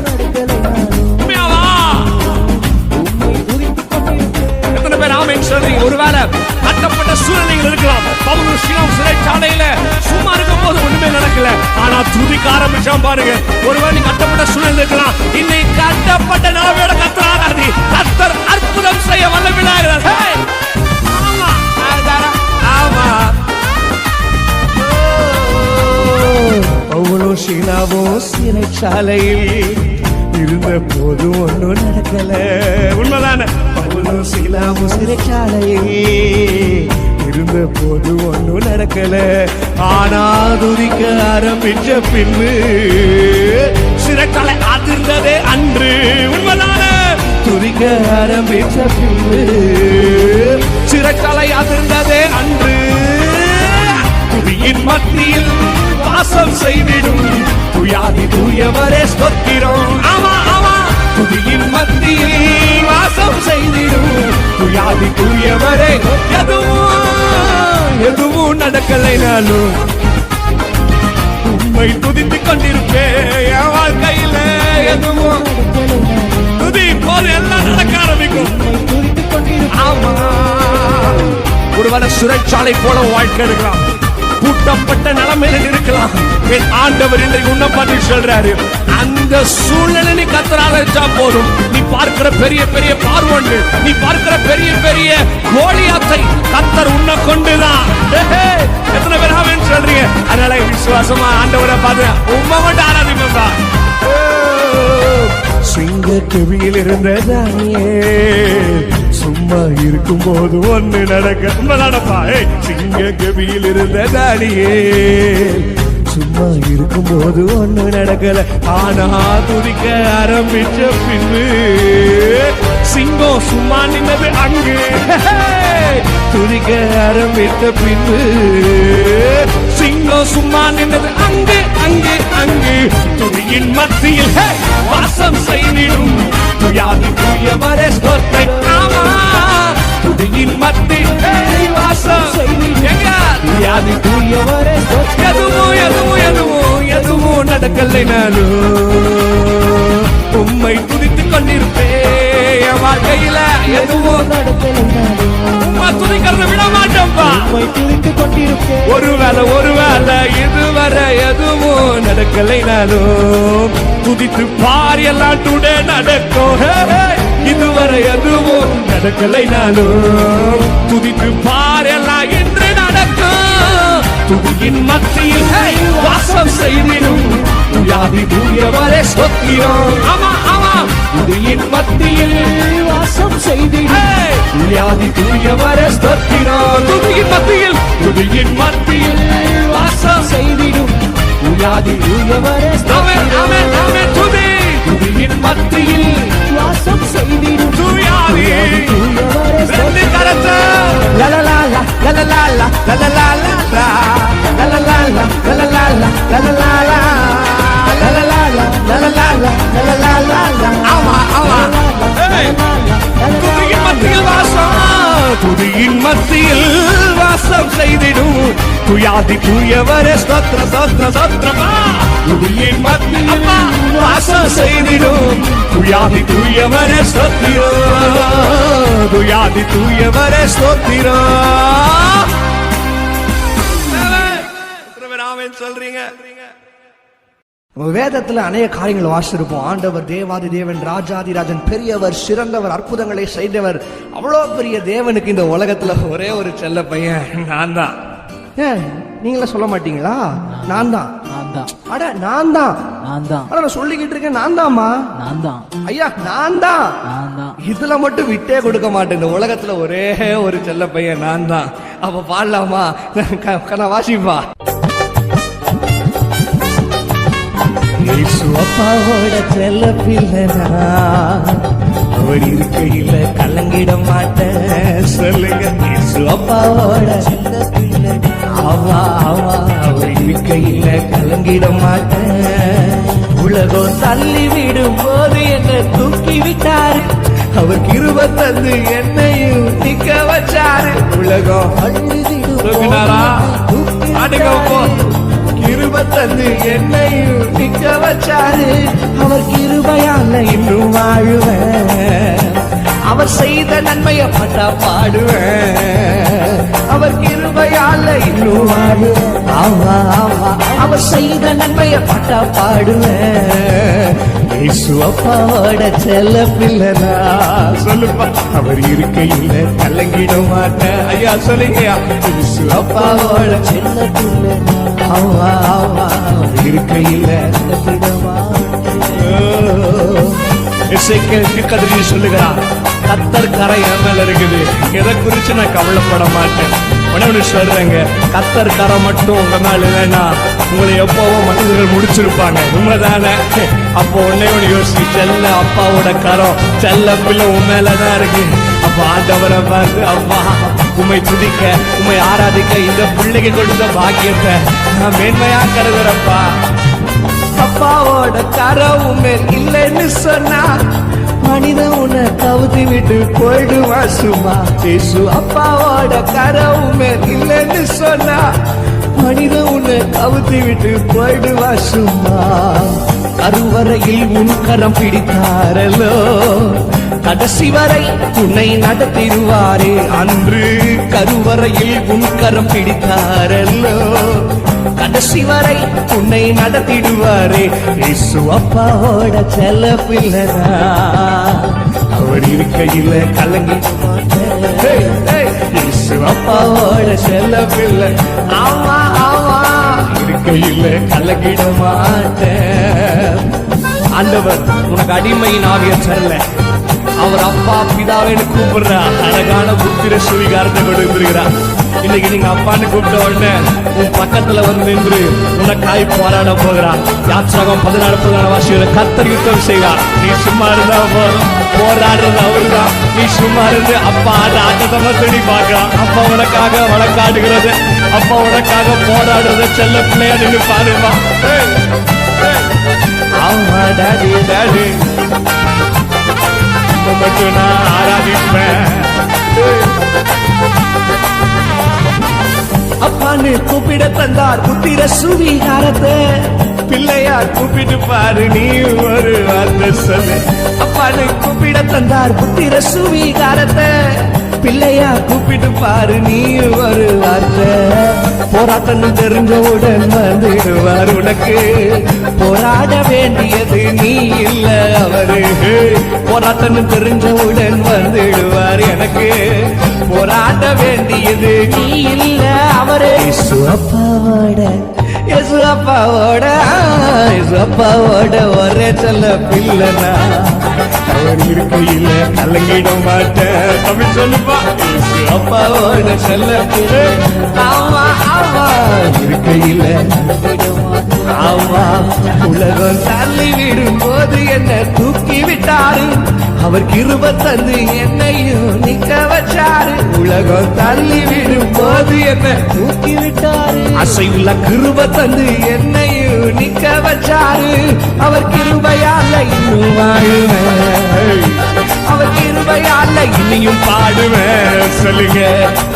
எத்தனை பேர் ஆமென் சொல்றீங்க? ஒருவேளை கட்டப்பட்ட சூழ்நிலைகள் இருக்கலாம். பவுல் சீலாம் சிறைச்சாலையில சும்மா இருக்கும் போது ஒண்ணுமே நடக்கல, ஆனா துதிக்க ஆரம்பிச்சான் பாருங்க. ஒருவேளை கட்டப்பட்ட சூழ்நிலை இருக்கலாம், இன்னைக்கு கட்டப்பட்ட நிலைமையோட கத்தர் ஆராதி, கத்தர் அற்புதம் செய்ய வல்லமையாகிறார். ஆமா, பவுலும் சீலாவும் சிறைச்சாலையில் இருந்த போது ஒன்னும் நடக்கல. உண்மைதானே? பவுலும் சீலாவும் சிறைச்சாலையில் இருந்த போது ஒன்னும் நடக்கல, ஆனா துதிக்க ஆரம்பிச்ச பின்பு சிறைச்சாலை அதிர்ந்ததே அன்று. உண்மைதானே? துதிக்க ஆரம்பிச்ச பின்பு சிறைச்சாலை அதிர்ந்ததே அன்று. துதியின் மத்தியில் வாசம் செய்திடும் துயாதி தூயவரே ஸ்தோத்திரம். ஆமா ஆமா, துதியின் மத்தியில் வாசம் செய்திடும் துயாதி தூயவரே. எதுவும் நடக்கலைனாலும் உம்மை துதித்துக் கொண்டிருப்பேன். என் வாழ்க்கையில எதுவும் துதி போது எல்லாம் நடக்க ஆரம்பிக்கும். ஆமா, ஒரு ஒருவேளை சிறைச்சாலை போல வாழ்க்கை இருக்கலாம், பூட்டப்பட்ட நிலைமையில இருக்கலாம். என் ஆண்டவர் இன்றைக்கு உன்னை பார்த்து சொல்றாரு, அந்த சூழ்நிலை நீ கத்தரால வச்சா போதும். நீ பார்க்கிற பெரிய பெரிய பார்வோன்கள், நீ பார்க்கிற பெரிய பெரிய கோலியாத்தை கத்தர் உன்னை கொண்டுதான். எத்தனை பேர் ஆமென் சொல்றீங்க? அதனால விசுவாசமா ஆண்டவரை பார்த்து உண்மை மட்டும் ஆராதிப்பா. சிங்க கவியில் இருந்த தானியேல் சும்மா இருக்கும் போது ஒண்ணு நடப்பா. சிங்க கவியில் இருந்த தானியேல் சும்மா இருக்கும் போது ஒண்ணு நடக்கல. ஆனா துதிக்க ஆரம்பிச்ச பின்பு சிங்கம் சும்மா நின்னது அங்கு. துதிக்க ஆரம்பித்த பின்பு சிங்கம் சும்மா நின்னது அங்கு அங்கு அங்கு. துதியின் மத்தியில் வாசம் செய்திடும் துயாதி தூயவரே ஸ்தோத்திரம். ஆமா, துதியின் மத்தியில் வாசம் துயாதி தூயவரே ஸ்தோத்திரம். எதுவும் நடக்கலை, நானும் உம்மை துதித்துக் கொண்டிருப்பேன். வாழ்க்கையில எதுவும் உம்மை துதிக்கிறத விட மாட்டோம்பா. ஒருவேளை இதுவரை எதுவும் நடக்கலை, நானும் துதித்து பார், எல்லாம் டுடே நடக்கும். இதுவரை எதுவும் நடக்கலை, நானும் துதித்து பார், எல்லாம் இன்று நடக்கும். துதியின் மத்தியில் வாசம் செய்திடும் துயாதி தூயவரே ஸ்தோத்திரம். ஆமா ஆமா, துதியின் மத்தியில் வாசம் செய்திடும் துயாதி தூயவரே ஸ்தோத்திரம். துதியின் மத்தியில் வாசம் செய்திடும் துயாதி தூயவரே ஸ்தோத்திரம். துதியின் மத்தியில் வாசம் செய்திடும் துயாதி தூயவரே ஸ்தோத்திரம். லலலாலா லலலாலா லலலாலா லலலாலா லலலாலா லலலாலா லலலாலா லலலாலா லலலாலா. ஆமா ஆமா, துதியின் மத்தியில் வாசம், துதியின் மத்தியில் வாசம் செய்திடும் துயாதி தூயவரே ஸ்தோத்திரம் ஸ்தோத்திரம் ஸ்தோத்திரமா. துதியின் மத்தியில் வாசம் செய்திடும் துயாதி தூயவரே ஸ்தோத்திரம். துயாதி தூயவரே ஸ்தோத்திரம். சொல்றீங்க வேதத்துல அநேக காரியங்கள் வாசிச்சிருப்போம். ஆண்டவர் தேவாதி தேவன், ராஜாதி ராஜன், பெரியவர், சிறந்தவர், அற்புதங்களை செய்தவர். அவ்வளோ பெரிய தேவனுக்கு இந்த உலகத்துல ஒரே ஒரு செல்ல பையன் நான் தான். நீங்களே சொல்ல மாட்டீங்களா? நான் தான். அட நான் தான். அட நான் சொல்லிக்கிட்டு இருக்கேன், நான் தான்மா. ஐயா நான் தான். இதுல மட்டும் விட்டே கொடுக்க மாட்டேன். இந்த உலகத்துல ஒரே ஒரு செல்ல பையன் நான் தான். அப்ப பாடலாமா? வாசிப்பா. அப்பாவோட செல்ல பிள்ளைனா, அவர் இருக்கையில கலங்கிட மாட்டேன். சொல்லுங்க, அப்பாவோட செல்ல பிள்ளை. ஆவா ஆவா, அவர் இருக்கையில கலங்கிட மாட்டேன். உலகம் தள்ளி விடும் போது என்னை தூக்கி விட்டாரு. அவர் கிருபை தந்து என்னையும் நிக்க வச்சாரு. உலகம் கிருபை தந்து என்னையும் நிக்க வச்சாரு. அவர் கிருபையால இன்னும் வாழுவேன். அவர் செய்த நன்மையை பட்டா பாடுவேன். அவர் கிருபையால இன்னும் வாழுவேன். ஆவா ஆவா, அவர் செய்த நன்மையை பட்டா பாடுவேன். அப்பாவோட செல்ல பிள்ளைனா, சொல்லுப்பா. அவர் இருக்கையில கலங்கிட மாட்டேன். ஐயா சொல்லுங்கயா. அப்பாவோட செல்ல பிள்ளைனா, ஆவா ஆவா, அவர் இருக்கையில சொல்லுகிறான், கத்தர் கரை என் மேல இருக்குது, எதை குறிச்சு நான் கவலைப்பட மாட்டேன். உடனே சொல்றேங்க, கத்தர் கரை மட்டும் உங்க மேல இல்லைன்னா உங்களை எப்பவும் மனிதர்கள் முடிச்சிருப்பாங்க. உண்மைதானே? அப்போ உடனே ஒன்று யோசி, செல்ல அப்பாவோட கரம், செல்ல பிள்ளை உன் மேலதான் இருக்கு. அப்ப ஆண்டவரை பார்த்து, அப்பா உண்மை துதிக்க, உண்மை ஆராதிக்க இந்த பிள்ளைக்கு கொடுத்த பாக்கியத்தை நான் மேன்மையா கருதுறப்பா. அப்பாவோட கரம் மேல் இல்லைன்னு சொன்னா மனிதன் உன்னை கவுத்தி விட்டு போயிடுவா சும்மா. பேசு, அப்பாவோட கரம் மேல் இல்லைன்னு சொன்னா மனிதன் உன்னை கவுத்தி விட்டு போயிடுவா சும்மா. கருவறையில் உன் கரம் பிடித்தாரலோ, கடைசி வரை உன்னை நடத்திடுவாரே. அன்று கருவறையில் உன் கரம் பிடித்தாரல்லோ, கடைசி வரை உன்னை நடத்திடுவாரே. இயேசு அப்பாவோட செல்ல பிள்ளைனா, அவர் இருக்கையில கலங்கி இயேசு அப்பாவோட செல்ல பிள்ளை. ஆமா ஆமா, இருக்கையில கலங்கிட மாட்டேன். ஆண்டவர் உனக்கு அடிமையின் ஆவிய தரல, அவர் அப்பா பிதாவேன்னு கூப்பிடுற அழகான புத்திர சுவீகாரத்தை கொடுத்திருக்கிறார். இன்னைக்கு நீங்க அப்பான்னு கூப்பிட்ட உடனே உன் பக்கத்துல வந்து நின்று உனக்காய் போராட போகிறார். யாத்ராகம் 14 வாசியோட கர்த்தர் யுத்தம் செய்வார். நீ சும்மா இருந்தா போதும், போராடுறது அவருதான். நீ சும்மா இருந்து அப்பா ஆட ஆட்டத்தமா சொல்லி பார்க்கலாம். அப்பா உனக்காக வழக்காடுகிறது, அப்பா உனக்காக போராடுறத செல்ல பிள்ளையா நின்று பாருமா. ஆமா டாடி டாடி மட்டும் நான் ஆராதிப்பேன். அப்பான்னு கூப்பிட தந்தார் புத்திர சுவீகாரத்தை, பிள்ளையார் கூப்பிட்டு பாரு நீ ஒரு வார்த்தை சொல்லு. அப்பான்னு கூப்பிட தந்தார் புத்திர சுவீகாரத்தை, பிள்ளையா கூப்பிட்டு பாரு நீ ஒரு வார்த்தை. போராட்டம் தெரிஞ்சவுடன் வந்துடுவார் உனக்கு, போராட வேண்டியது நீ இல்ல அவரு. போராட்டம் தெரிஞ்சவுடன் வந்துடுவார் எனக்கு, போராட வேண்டியது நீ இல்ல அவரு. இயேசு அப்பாவோட, இயேசு அப்பாவோட, இயேசு அப்பாவோட ஒரே செல்ல பிள்ளைனா, அவர் இருக்கையில கலங்கிட மாட்டேன். தமிழ் சொல்லுப்பா. இயேசு அப்பாவோட செல்ல பிள்ளை. ஆமா ஆமா, இருக்கையில ஆமா. உலகம் தள்ளி விடும் போது என்ன தூக்கி விட்டாரு, அவர் கிருபை தந்து என்னையும் நிக்க வச்சாரு. உலகம் தள்ளி விடும் போது என்ன தூக்கி விட்டாரு, அசைவுள்ள கிருபை தந்து என்னையும் நிக்க வச்சாரு. அவர் கிருபையால இன்னும் வாழுவேன், அவர் கிருபையால இனியும் பாடுவேன். சொல்லுங்க,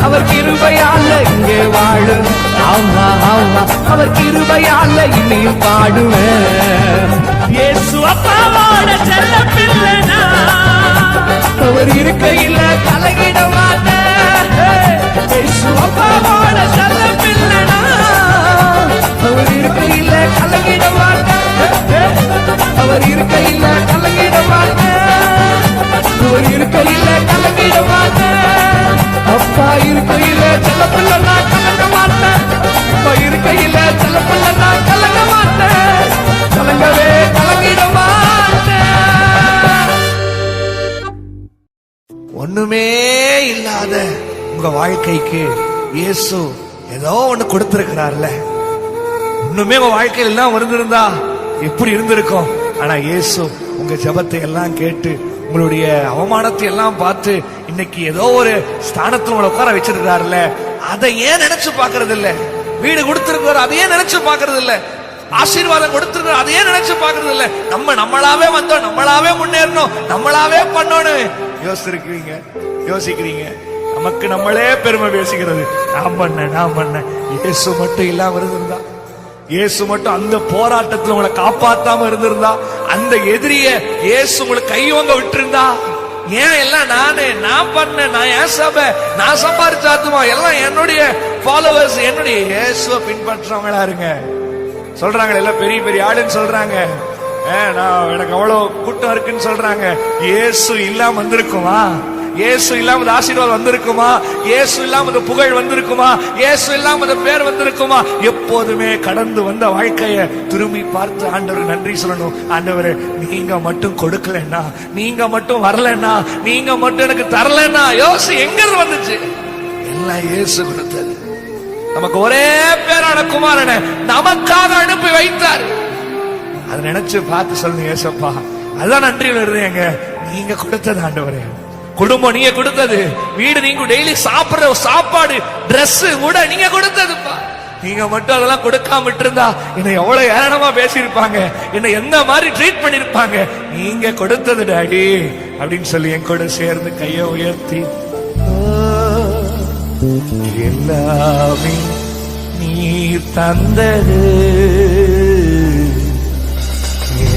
அவர் கிருபையால இங்கே வாழும். ஆமா ஆமா, அவர் கிருபையால இனியும் பாடுவேன். இயேசு அப்பாவோட செல்ல பிள்ளைனா, அவர் இருக்கையில கலங்கிட மாட்டேன். இயேசு அப்பாவோட செல்ல பிள்ளைனா, அவர் இருக்கையில கலங்கிட மாட்டேன். அவர் இருக்கையில கலங்கிட மாட்டேன். அவர் இருக்கையில கலங்கிட மாட்டேன். அப்பா இருக்கையில செல்ல பிள்ளை நான் கலங்க மாட்டேன். அப்பா இருக்கையில செல்ல பிள்ளை நான் கலங்க மாட்டேன். கலங்கவே கலங்கிட மாட்டேன். ஒண்ணுமே இல்லாத உங்க வாழ்க்கைக்கு இயேசு ஏதோ ஒண்ணு கொடுத்திருக்கிறார்ல. ஒண்ணுமே உங்க வாழ்க்கையில் எல்லாம் இருந்திருந்தா எப்படி இருந்திருக்கும். ஆனா இயேசு உங்க ஜெபத்தை எல்லாம் கேட்டு, உங்களுடைய அவமானத்தை எல்லாம் பார்த்து, இன்னைக்கு ஏதோ ஒரு ஸ்தானத்துல உங்களை உட்கார வச்சிருக்கிறாருல்ல, அதை ஏன் நினைச்சு பாக்குறது இல்ல? வீடு கொடுத்திருக்கிறார், அதையே நினைச்சு பாக்குறது இல்ல? ஆசீர்வாதம் கொடுத்திருக்கிறார், அதையே நினைச்சு பாக்குறது இல்ல? நம்மளாவே வந்தோம், நம்மளாவே முன்னேறணும், நம்மளாவே பண்ணணும் யோசிக்கிறீங்க. நமக்கு நம்மளே பெருமை பேசிக்கிறது. நான் பண்ண. இயேசு மட்டும் இல்லாம இருந்திருந்தா, இயேசு மட்டும் அந்த போராட்டத்துல உங்களை காப்பாத்தாம இருந்திருந்தா, அந்த எதிரிய இயேசு உங்களை கையோங்க விட்டுருந்தா, ஏன் எல்லாம் நான் பண்ண, நான் ஏன் சபை, நான் சம்பாதிச்சாத்துமா, எல்லாம் என்னுடைய ஃபாலோவர்ஸ், என்னுடைய இயேசுவை பின்பற்றவங்களா இருங்க. சொல்றாங்க எல்லாம் பெரிய பெரிய ஆளுன்னு சொல்றாங்க. நான் எனக்கு அவ்வளவு கூட்டம் இருக்குன்னு சொல்றாங்க. இயேசு இல்லாம வந்திருக்குமா? இயேசு இல்லாம ஆசீர்வாதம் வந்திருக்குமா? இயேசு இல்லாம புகழ் வந்திருக்குமா? இயேசு இல்லாம பேர் வந்திருக்குமா? எப்போதுமே கடந்து வந்த வாழ்க்கைய திரும்பி பார்த்து ஆண்டவர் நன்றி சொல்லணும். ஆண்டவரே, நீங்க மட்டும் கொடுக்கலன்னா, நீங்க மட்டும் வரலன்னா, நீங்க மட்டும் எனக்கு தரலன்னா, யோசி எங்க வந்துச்சு? எல்லாம் இயேசு கொடுத்தது. நமக்கு ஒரே பேரான குமாரனை நமக்காக அனுப்பி வைத்தார். அதை நினைச்சு பார்த்து சொல்லுங்க, ஏசப்பா அதான் நன்றி வருதுங்க. நீங்க கொடுத்தது ஆண்டவரே, குடும்பம் நீங்க கொடுத்தது, வீடு நீங்க டெய்லி சாப்பிடுற சாப்பாடு, டிரெஸ் கூட நீங்க கொடுத்ததுப்பா. நீங்க மட்டும் அதெல்லாம் கொடுக்காம விட்டுருந்தா என்னை எவ்வளவு ஏளனமா பேசியிருப்பாங்க, என்னை எந்த மாதிரி ட்ரீட் பண்ணிருப்பாங்க. நீங்க கொடுத்தது டாடி அப்படின்னு சொல்லி என் கூட சேர்ந்து கையை உயர்த்தி, எல்லாமே நீ தந்தது,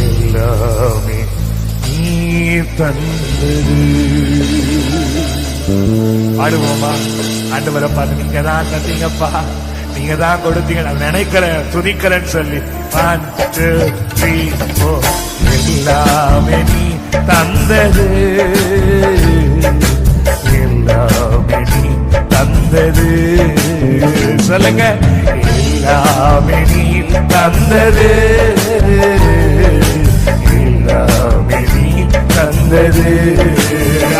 எல்லாமே நீ தந்தது. பாடுவோமா? ஆண்டவரை பார்த்து நீங்க தான் தந்தீங்கப்பா, நீங்க தான் கொடுத்தீங்க, நான் நினைக்கிறேன் துதிக்கிறேன்னு சொல்லி 1 2 3 4 எல்லாமே நீ தந்தது, எல்லாமே நீ தந்தது. சொல்லுங்க, எல்லாமே நீ தந்தது, எல்லாமே நீ தந்தது.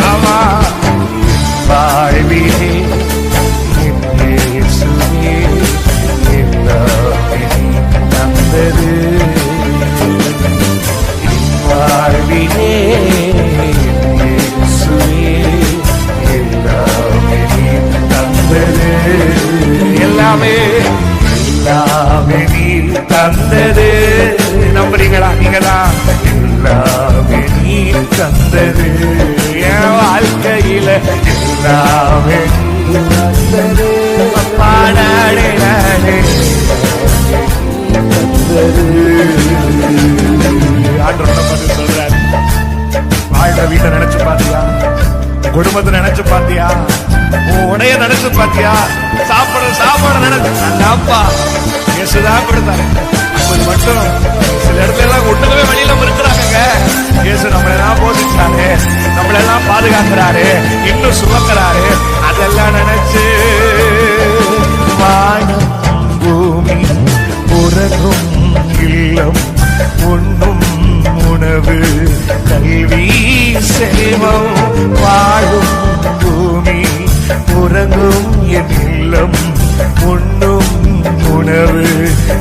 ஆமா, வாழ்விலே இயேசுவே எல்லாமே நீ தந்தது, வாழ்விலே இயேசுவே எல்லாமே நீ தந்தது. எல்லாமே எல்லாமே நீ தந்தது. நம்புறீங்களா? நீங்கதான் எல்லாமே நீ தந்தது. என் வாழ்க்கையில எல்லாமே நீ தந்தது. பாடாடே நாடே தந்தது. ஆண்டவரோட பார்த்து சொல்றாரு, வாழ்ற வீட்டை நினைச்சு பாத்தியா? குடும்பத்தை நினைச்சு பாத்தியா? உன் உடைய நினைச்சு பாத்தியா? சாப்பாடு நினைச்சு அப்பா இயேசுதான் கொடுத்தாரு. அது மட்டும் சில இடத்துல எல்லாம் ஒண்ணுமே வெளியில இருக்கிறாங்க. இயேசு நம்மளெல்லாம் போதிச்சாரு, நம்மளெல்லாம் பாதுகாக்கிறாரு, இன்னும் சுமக்கிறாரு. அதெல்லாம் நினைச்சு வானம் பூமி உறங்கும் இல்லம் உண்ணும் உணவு கல்வி செல்வம் வாழும் பூமி உறங்கும் என் இல்லம் உண்ணும் உணவு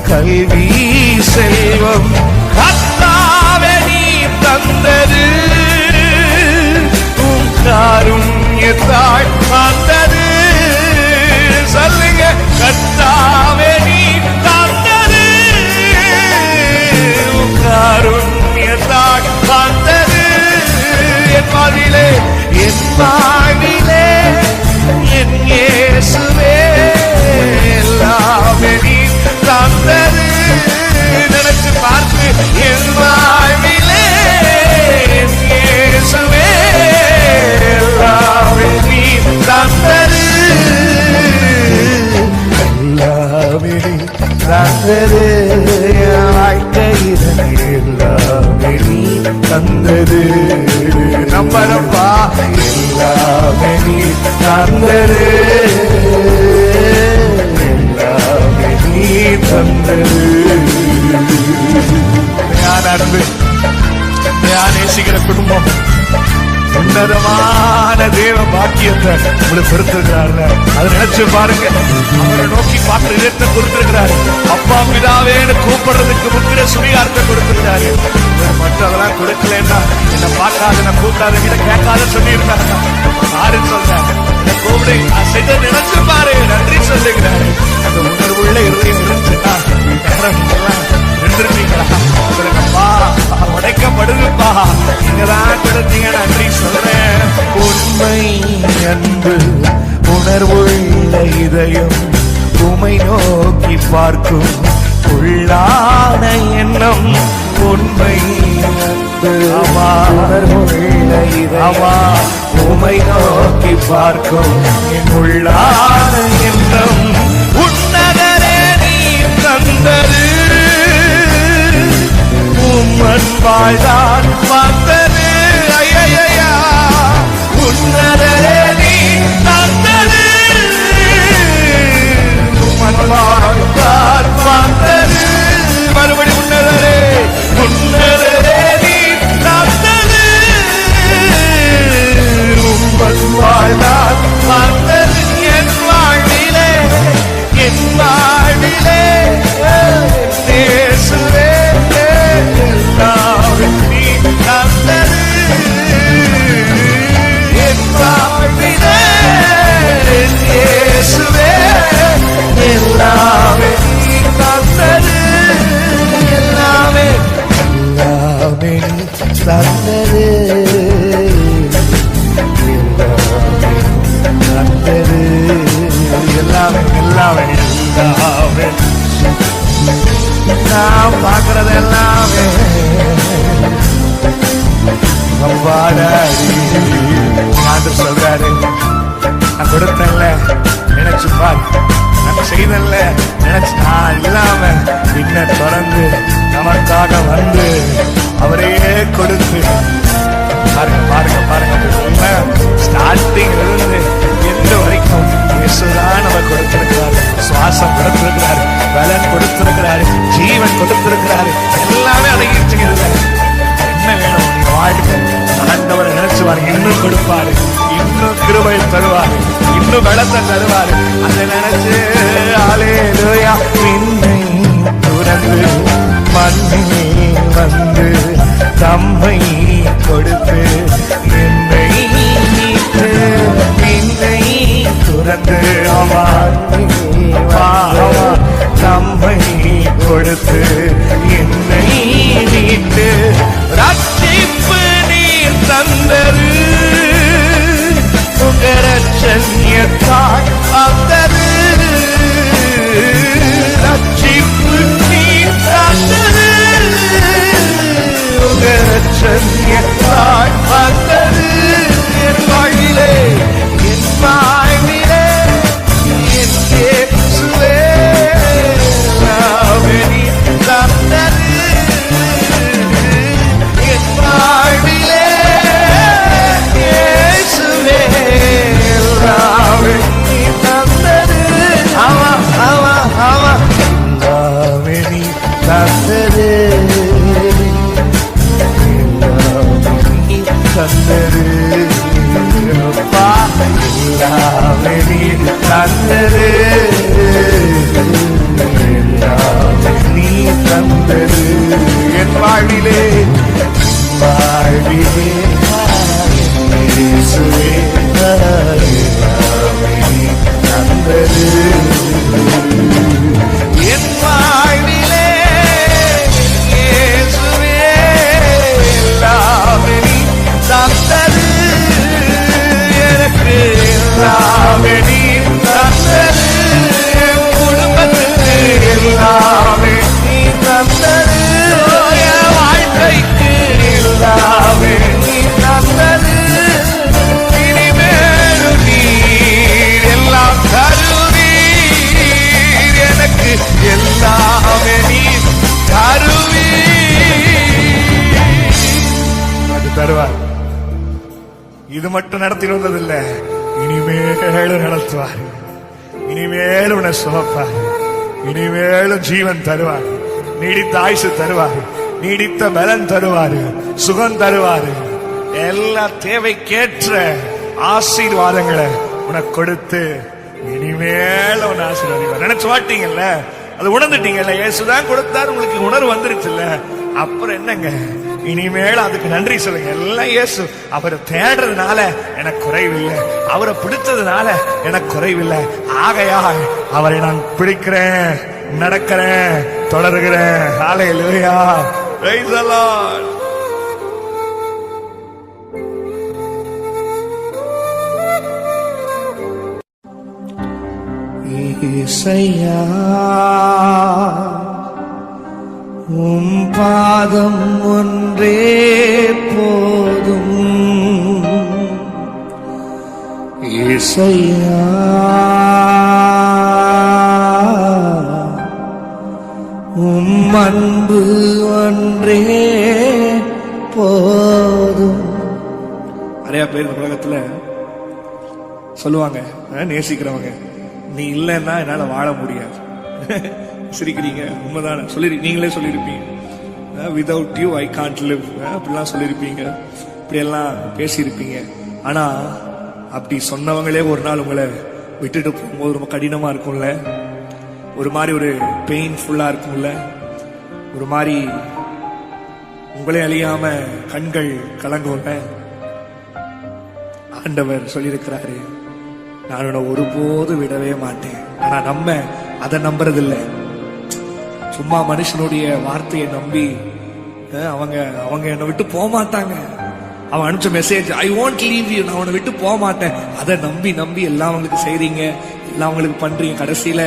கல்வி செல்வம் கர்த்தாவே நீ தந்தது, உன் காருண்யத்தால் வந்தது. சொல்லுங்க, கர்த்தாவே நீ தந்தது, உன் காருண்யத்தால் வந்தது. என் வாழ்விலே என் வாழ்விலே என் இயேசுவே எல்லாமே நீ தந்தது. நினைச்சு பார்த்து, என் வாழ்விலே என் இயேசுவே எல்லாமே நீ தந்தது, எல்லாமே நீ தந்தது. வாழ்க்கையில் எல்லாமே நீ தந்தது. நம்பரப்பா, எல்லாமே நீ தந்தது, எல்லாமே நீ தந்தது. அன்பு நேசிக்கிற குடும்பம், உன்னதமான தேவ பாக்கியத்தை உங்களுக்கு கொடுத்திருக்கிறாரு. அதை நினைச்சு பாருங்க. அவரை நோக்கி பார்த்து இதயத்தை கொடுத்திருக்கிறாரு. அப்பா பிதாவேன்னு கூப்பிடுறதுக்கு முக்கிய சுடிகாரத்தை கொடுத்திருக்கிறாரு. மற்றதெல்லாம் கொடுக்கலன்னா என்ன பார்க்காத, நான் கூப்பிடாத, இதை கேட்காத சொல்லியிருந்தாங்க. யாரு சொல்றேன், என்ன கூப்பிடு செய்த நினைச்சு பாரு, நன்றி சொல்லுகிறாரு. அந்த உணர்வுள்ள இருதயம் இருந்துச்சுன்னா இருந்திருப்பீங்களா? சொல்லுங்கப்பா, உடைக்கப்படுதுப்பா, நீங்கதான் கொடுத்தீங்க, நன்றி சொல்றேன். உண்மை அன்பு உணர்வுள்ள இதயம் உமை நோக்கி பார்க்கும் உள்ளான எண்ணம். உண்மை அன்பு உணர்வுள்ள இதயம் உமை நோக்கி பார்க்கும் உள்ளான எண்ணம். உன்னதரே நீ தந்தது, அன்பாய்தான் வந்தது. ஐயா, உன்னதரே நீ தந்தது, அன்பாய்தான் வந்தது. மறுபடி உன்னதரே, உன்னதரே நீ தந்தது, அன்பாய்தான் வந்தது. என் வாழ்விலே, என் வாழ்விலே இயேசுவே எல்லாமே நீ தந்தது. ஆண்டவர் சொல்றாரு, நான் கொடுத்தேன்ல நினைச்சு பாரு, நான் செய்தேன்ல நினைச்சு, நான் இல்லாம இன்ன திறந்து நமக்காக வந்து அவரையே கொடுத்து பாருங்க பாருங்க பாருங்க. ஸ்டார்டிங் இருந்து எந்த வரைக்கும் இயேசுதான் அவர் கொடுத்திருக்கிறார். சுவாசம் கொடுத்திருக்கிறாரு, பலன் கொடுத்திருக்கிறாரு, ஜீவன் கொடுத்திருக்கிறாரு, எல்லாமே அடங்கிருச்சுங்க. என்ன வேணும் நீங்க வாழ்க்கை? ஆண்டவரை நினைச்சு பாருங்க, இன்னும் கொடுப்பாரு, இன்னும் கிருபை தருவாரு, இன்னும் பலத்தை தருவாரு. அதை நினைச்சு ஹல்லேலூயா. பின்னை துறந்து மண்ணே வந்து தம்மை கொடுத்து என்னை மீட்டு, பின்னை துறந்து தம்மை கொடுத்து என்னை மீட்டு ரட்சிப்பு நீர் தந்தது, உங்கரட்சண்யத்தால் வந்தது. ரட்சிப்பு நீர் தந்தது, உங்கரட்சண்யத்தால் வந்தது. என் வாழ்விலே என் வாழ்விலே என் இயேசுவே நீர் தந்தது. என் வாழ்விலே இயேசுவே நீர் தந்தது. ஆமா ஆமா ஆமா, எல்லாமே நீர் தந்தது, தந்தது. எல்லாமே நீர் தந்தது, எல்லாமே நீர் தந்தது. என் வாழ்விலே வாழ்விலே இயேசுவே எல்லாமே நீர் தந்தது. என் வாழ்விலே இயேசுவே எல்லாமே நீர் தந்தது. எனக்கு எல்லாமே நீர் தந்தது. என் குடும்பத்துக்கு எல்லாமே நீர் தந்தது. என் வாழ்க்கைக்கு எல்லாமே நீர் தந்தது. இனிமேலும் நீர் எல்லாம் தருவீர், எனக்கு எல்லாமே நீர் தருவீர். அது தருவார். இது மட்டும் நடத்திட்டு வந்ததில்லை, இனிமேலும் நடத்துவார், இனிமேலும் உன்னை சுமப்பார், இனிமேலும் ஜீவன் தருவார், நீடித்த ஆயுசு தருவார், நீடித்த பலன் தருவாரு, சுகம் தருவாரு. எல்லா தேவைக்கேற்ற ஆசீர்வாதங்களை உனக்கு கொடுத்து இனிமேல உன்னை ஆசீர்வாதிப்பார். நினைச்சு மாட்டீங்கல்ல, அது உணர்ந்துட்டீங்கல்ல, இயேசுதான் கொடுத்தாரு, உங்களுக்கு உணர்வு வந்துருச்சுல்ல. அப்புறம் என்னங்க, இனிமேல் அதுக்கு நன்றி சொல்லுங்க. எல்லாம் இயேசு. அவரை தேடுறதுனால எனக்கு குறைவில்லை, அவரை பிடிச்சதுனால எனக்கு குறைவில்லை. ஆகையா அவரை நான் பிடிக்கிறேன், நடக்கிறேன், தொடர்கிறேன். ஹல்லேலூயா, பிரைஸ் தி லார்ட். இசையா உம் பாதம் ஒன்றே போதும், இசையா உம் அன்பு ஒன்றே போதும். நிறைய பேர் இந்த உலகத்துல சொல்லுவாங்க, நேசிக்கிறவங்க, நீ இல்லைன்னா என்னால வாழ முடியாது. சிரிக்கிறீங்க, உண்மைதானே, நீங்களே சொல்லியிருப்பீங்க, without you I can't live, அப்படிலாம் சொல்லியிருப்பீங்க, இப்படியெல்லாம் பேசியிருப்பீங்க. ஆனா அப்படி சொன்னவங்களே ஒரு நாள் உங்களை விட்டுட்டு போகும்போது ரொம்ப கடினமா இருக்கும்ல, ஒரு மாதிரி ஒரு பெயின்ஃபுல்லா இருக்கும்ல, ஒரு மாதிரி உங்களே அழியாம கண்கள் கலங்கும்ல. ஆண்டவர் சொல்லியிருக்கிறாரு, நான் உன்னை ஒருபோது விடவே மாட்டேன். ஆனா நம்ம அதை நம்புறதில்லை. சும்மா மனுஷனுடைய வார்த்தையை நம்பி அவங்க என்னை விட்டு போக மாட்டாங்க. அவன் அனுப்பிச்ச message, I want leave you, நான் உன்னை விட்டு போக மாட்டேன். அதை நம்பி நம்பி எல்லாம் அவங்களுக்கு செய்றீங்க, எல்லாம் அவங்களுக்கு பண்றீங்க. கடைசியில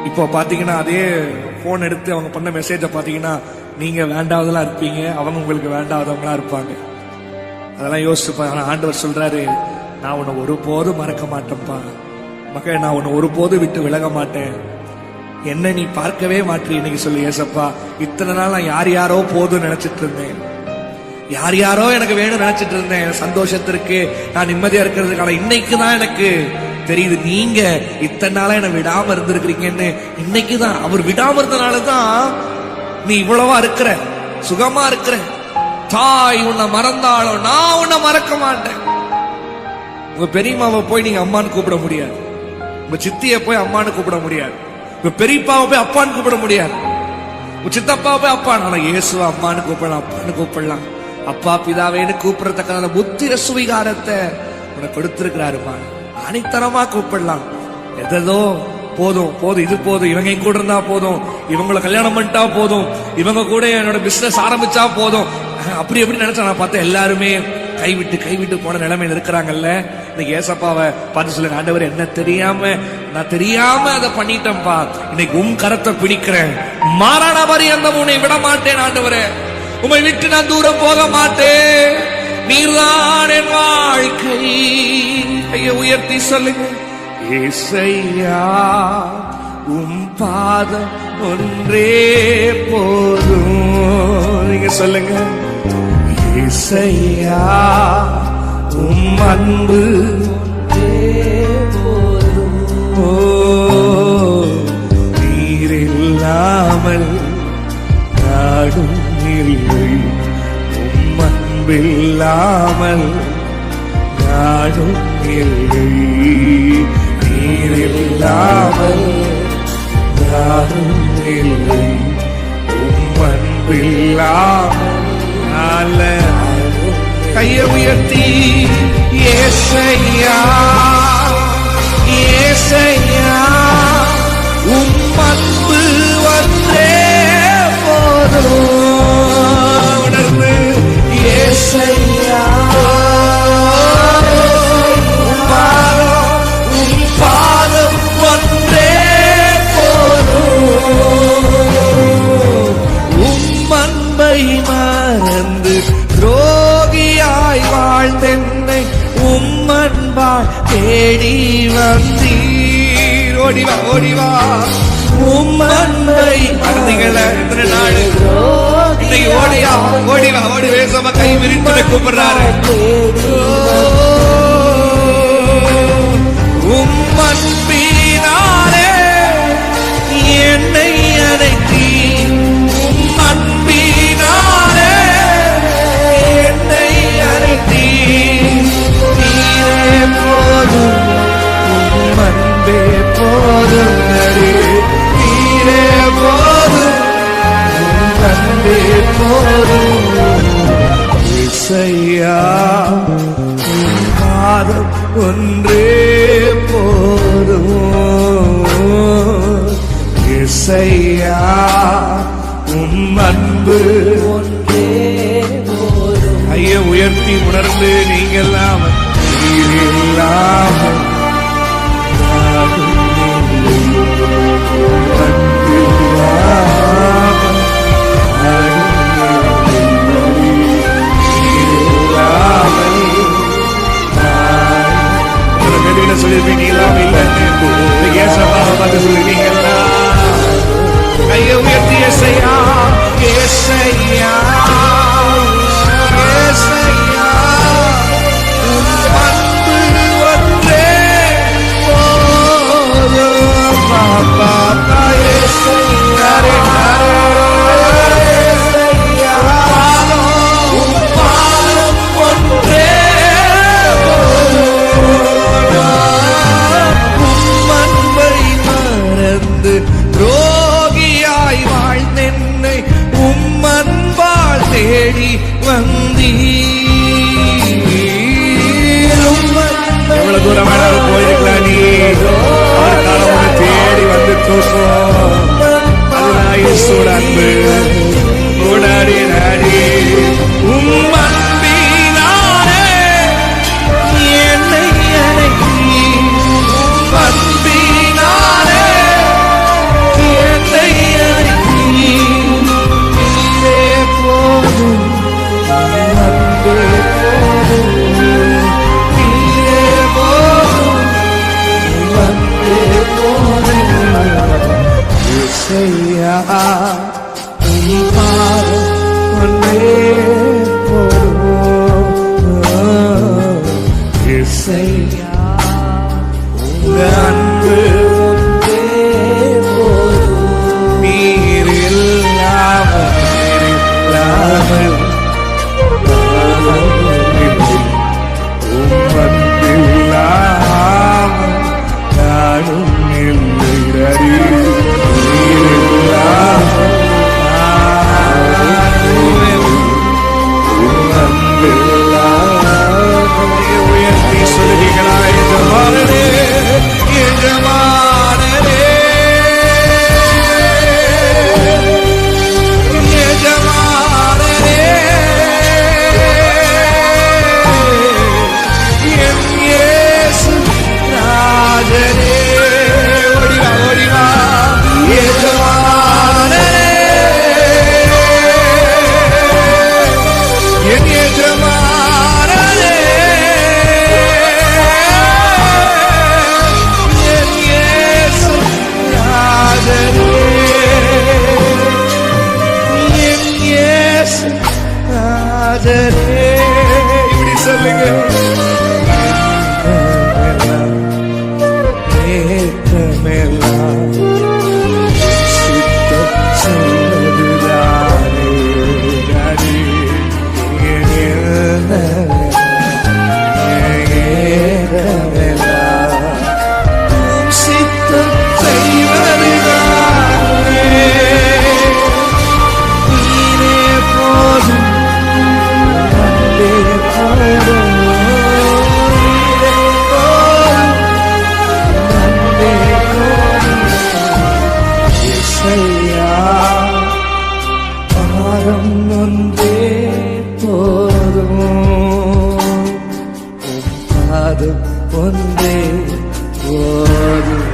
இப்போ பாத்தீங்கன்னா அதே போன் எடுத்து அவங்க பண்ண மெசேஜை பாத்தீங்கன்னா நீங்க வேண்டாவதெல்லாம் இருப்பீங்க, அவங்க உங்களுக்கு வேண்டாதவங்களா இருப்பாங்க. அதெல்லாம் யோசிச்சுப்பா. ஆனா ஆண்டவர் சொல்றாரு, நான் உன்னை ஒருபோதும் மறக்க மாட்டேன்ப்பா மகன், நான் உன்னை ஒருபோதும் விட்டு விலக மாட்டேன். என்ன நீ பார்க்கவே மாட்டேன் இன்னைக்கு சொல்லி. ஏசப்பா, இத்தனை நாள் நான் யார் யாரோ போதும் நினைச்சிட்டு இருந்தேன், யார் யாரோ எனக்கு வேணும் நினைச்சிட்டு இருந்தேன், சந்தோஷத்திற்கு நான் நிம்மதியா இருக்கிறதுக்கான. இன்னைக்கு தான் எனக்கு தெரியுது, நீங்க இத்தனை நாளா என்னை விடாம இருந்திருக்கிறீங்கன்னு. இன்னைக்குதான் அவர் விடாம இருந்தனாலதான் நீ இவ்வளவா இருக்கிற, சுகமா இருக்கிற. தாய் உன்னை மறந்தாலும் நான் உன்னை மறக்க மாட்டேன். உங்க பெரியம்மாவை போய் நீங்க அம்மான்னு கூப்பிட முடியாது, உங்க சித்தியை போய் அம்மான்னு கூப்பிட முடியாது, உங்க பெரியப்பாவை போய் அப்பான்னு கூப்பிட முடியாது, உங்க சித்தப்பாவை போய் அப்பான்னு. ஆனா இயேசுவை அம்மான்னு கூப்பிடலாம், அப்பான்னு கூப்பிடலாம். அப்பா பிதாவேன்னு கூப்பிடறதுக்கான புத்திர சுவிகாரத்தை உனக்கு கொடுத்திருக்கிறாருமா. அனைத்தனமா கூப்பிடலாம். எதோ போதும் போதும், இது போதும், இவங்க என் கூட இருந்தா போதும், இவங்களை கல்யாணம் பண்ணிட்டா போதும், இவங்க கூட என்னோட பிசினஸ் ஆரம்பிச்சா போதும், அப்படி எப்படி நினைச்சா. நான் பார்த்தா எல்லாருமே கைவிட்டு போன நிலைமையில இருக்கிறாங்கல்ல. இன்னைக்கு ஏசப்பாவை பார்த்து சொல்லுங்க, ஆண்டவர் என்ன நான் தெரியாம அதை பண்ணிட்டேன்ப்பா, இன்னைக்கு கரத்தை பிடிக்கிறேன், மாறான பரியந்தம் உன்னை விட மாட்டேன் ஆண்டவரே, உம்மை விட்டு நான் தூரம் போக மாட்டேன், நீர்தான் என் வாழ்க்கை. கையை உயர்த்தி சொல்லுங்க, ஏசையா பாதம் ஒன்றே போதும். நீங்க சொல்லுங்க, ஏசையா அன்பு ஓ, நீர் இல்லாமல் நாடும் இல்லை, அன்பில்லாமல் நாடும் இல்லை, நீர் இல்லாமல் நாடும் இல்லை, அன்பில்லாமல். கையை உயர்த்தி ஏசையா ஏசையா அன்பு வந்தே போதும். உணர்ந்து ஏசையா பாதம் ஒன்றே போதும். அன்பை மறந்து துரோகியாய் வாழ்ந்தென்னை அன்பால் தேடி வந்தீர். ஓடிவா ஓடிவா, அன்பை மறந்தீங்கள இத்தனை நாள், இன்னைக்கு ஓடியா ஓடிவா ஓடி வேசமா கை விரித்து கூப்பிடுறாரு. அன்பினாலே என்னை அழைத்தீ, அன்பினாலே என்னை அழைத்தீ, நீரே போதும், அன்பே போதும், நீரே போதும், அன்பே போதும். இசையா பாதம் ஒன்றே போதும், இசையா அன்பு ஒன்றே போதும். கையை உயர்த்தி உணர்ந்து நீங்கெல்லாம் இல்லாமல் வெளியில சொல்லிருப்பீங்க, இல்லாம இல்லைன்னு ஏசப்பாவை பார்த்து சொல்லுவீங்களா? கையை உயர்த்தி ஏசையா ஏசையா ஏசையா அன்பு ஒன்றே போதும். பாப்பா ஏசையா பாதம் ஒன்றே ரோகியாய் வாழ்ந்தென்னை அன்பால் தேடி வந்தீர். எவ்வளவு தூரம் வேணாலும் போயிருக்கலாம், நீ அவருக்காக உன்னை தேடி வந்து தூக்கும். அதுதான் இயேசுவோட அன்பு. ஓடாடி நாடி அன்பினாலே என்னை அழைத்தீ, அன்பினாலே என்னை அழைத்தீ, நீரே போதும், அன்பே போதும். ஏசையா உங்க அன்பு ஒன்றே போதும். நீர் இல்லாமல் உயர்த்தி சொல்லுகிறாய் எஜமானனே, எஜமானனே, எஜமானனே, என் இயேசு ராஜனே. ஓடிவா ஓடிவா எஜமானனே, என் எஜமானனே, என் இயேசு ராஜனே, என் இயேசு ராஜனே. இப்படி சொல்லுங்க. ஏற்றமெல்லாம் சுத்தம் செய்வதுதானே தானே. சித்தம் செய்வதுதானே. நீரே போதும், அன்பே போதும், நீரே போதும், அன்பே போதும். இசையா பாரம் ஒன்றே போதும், பாதம் ஒன்றே போதும்.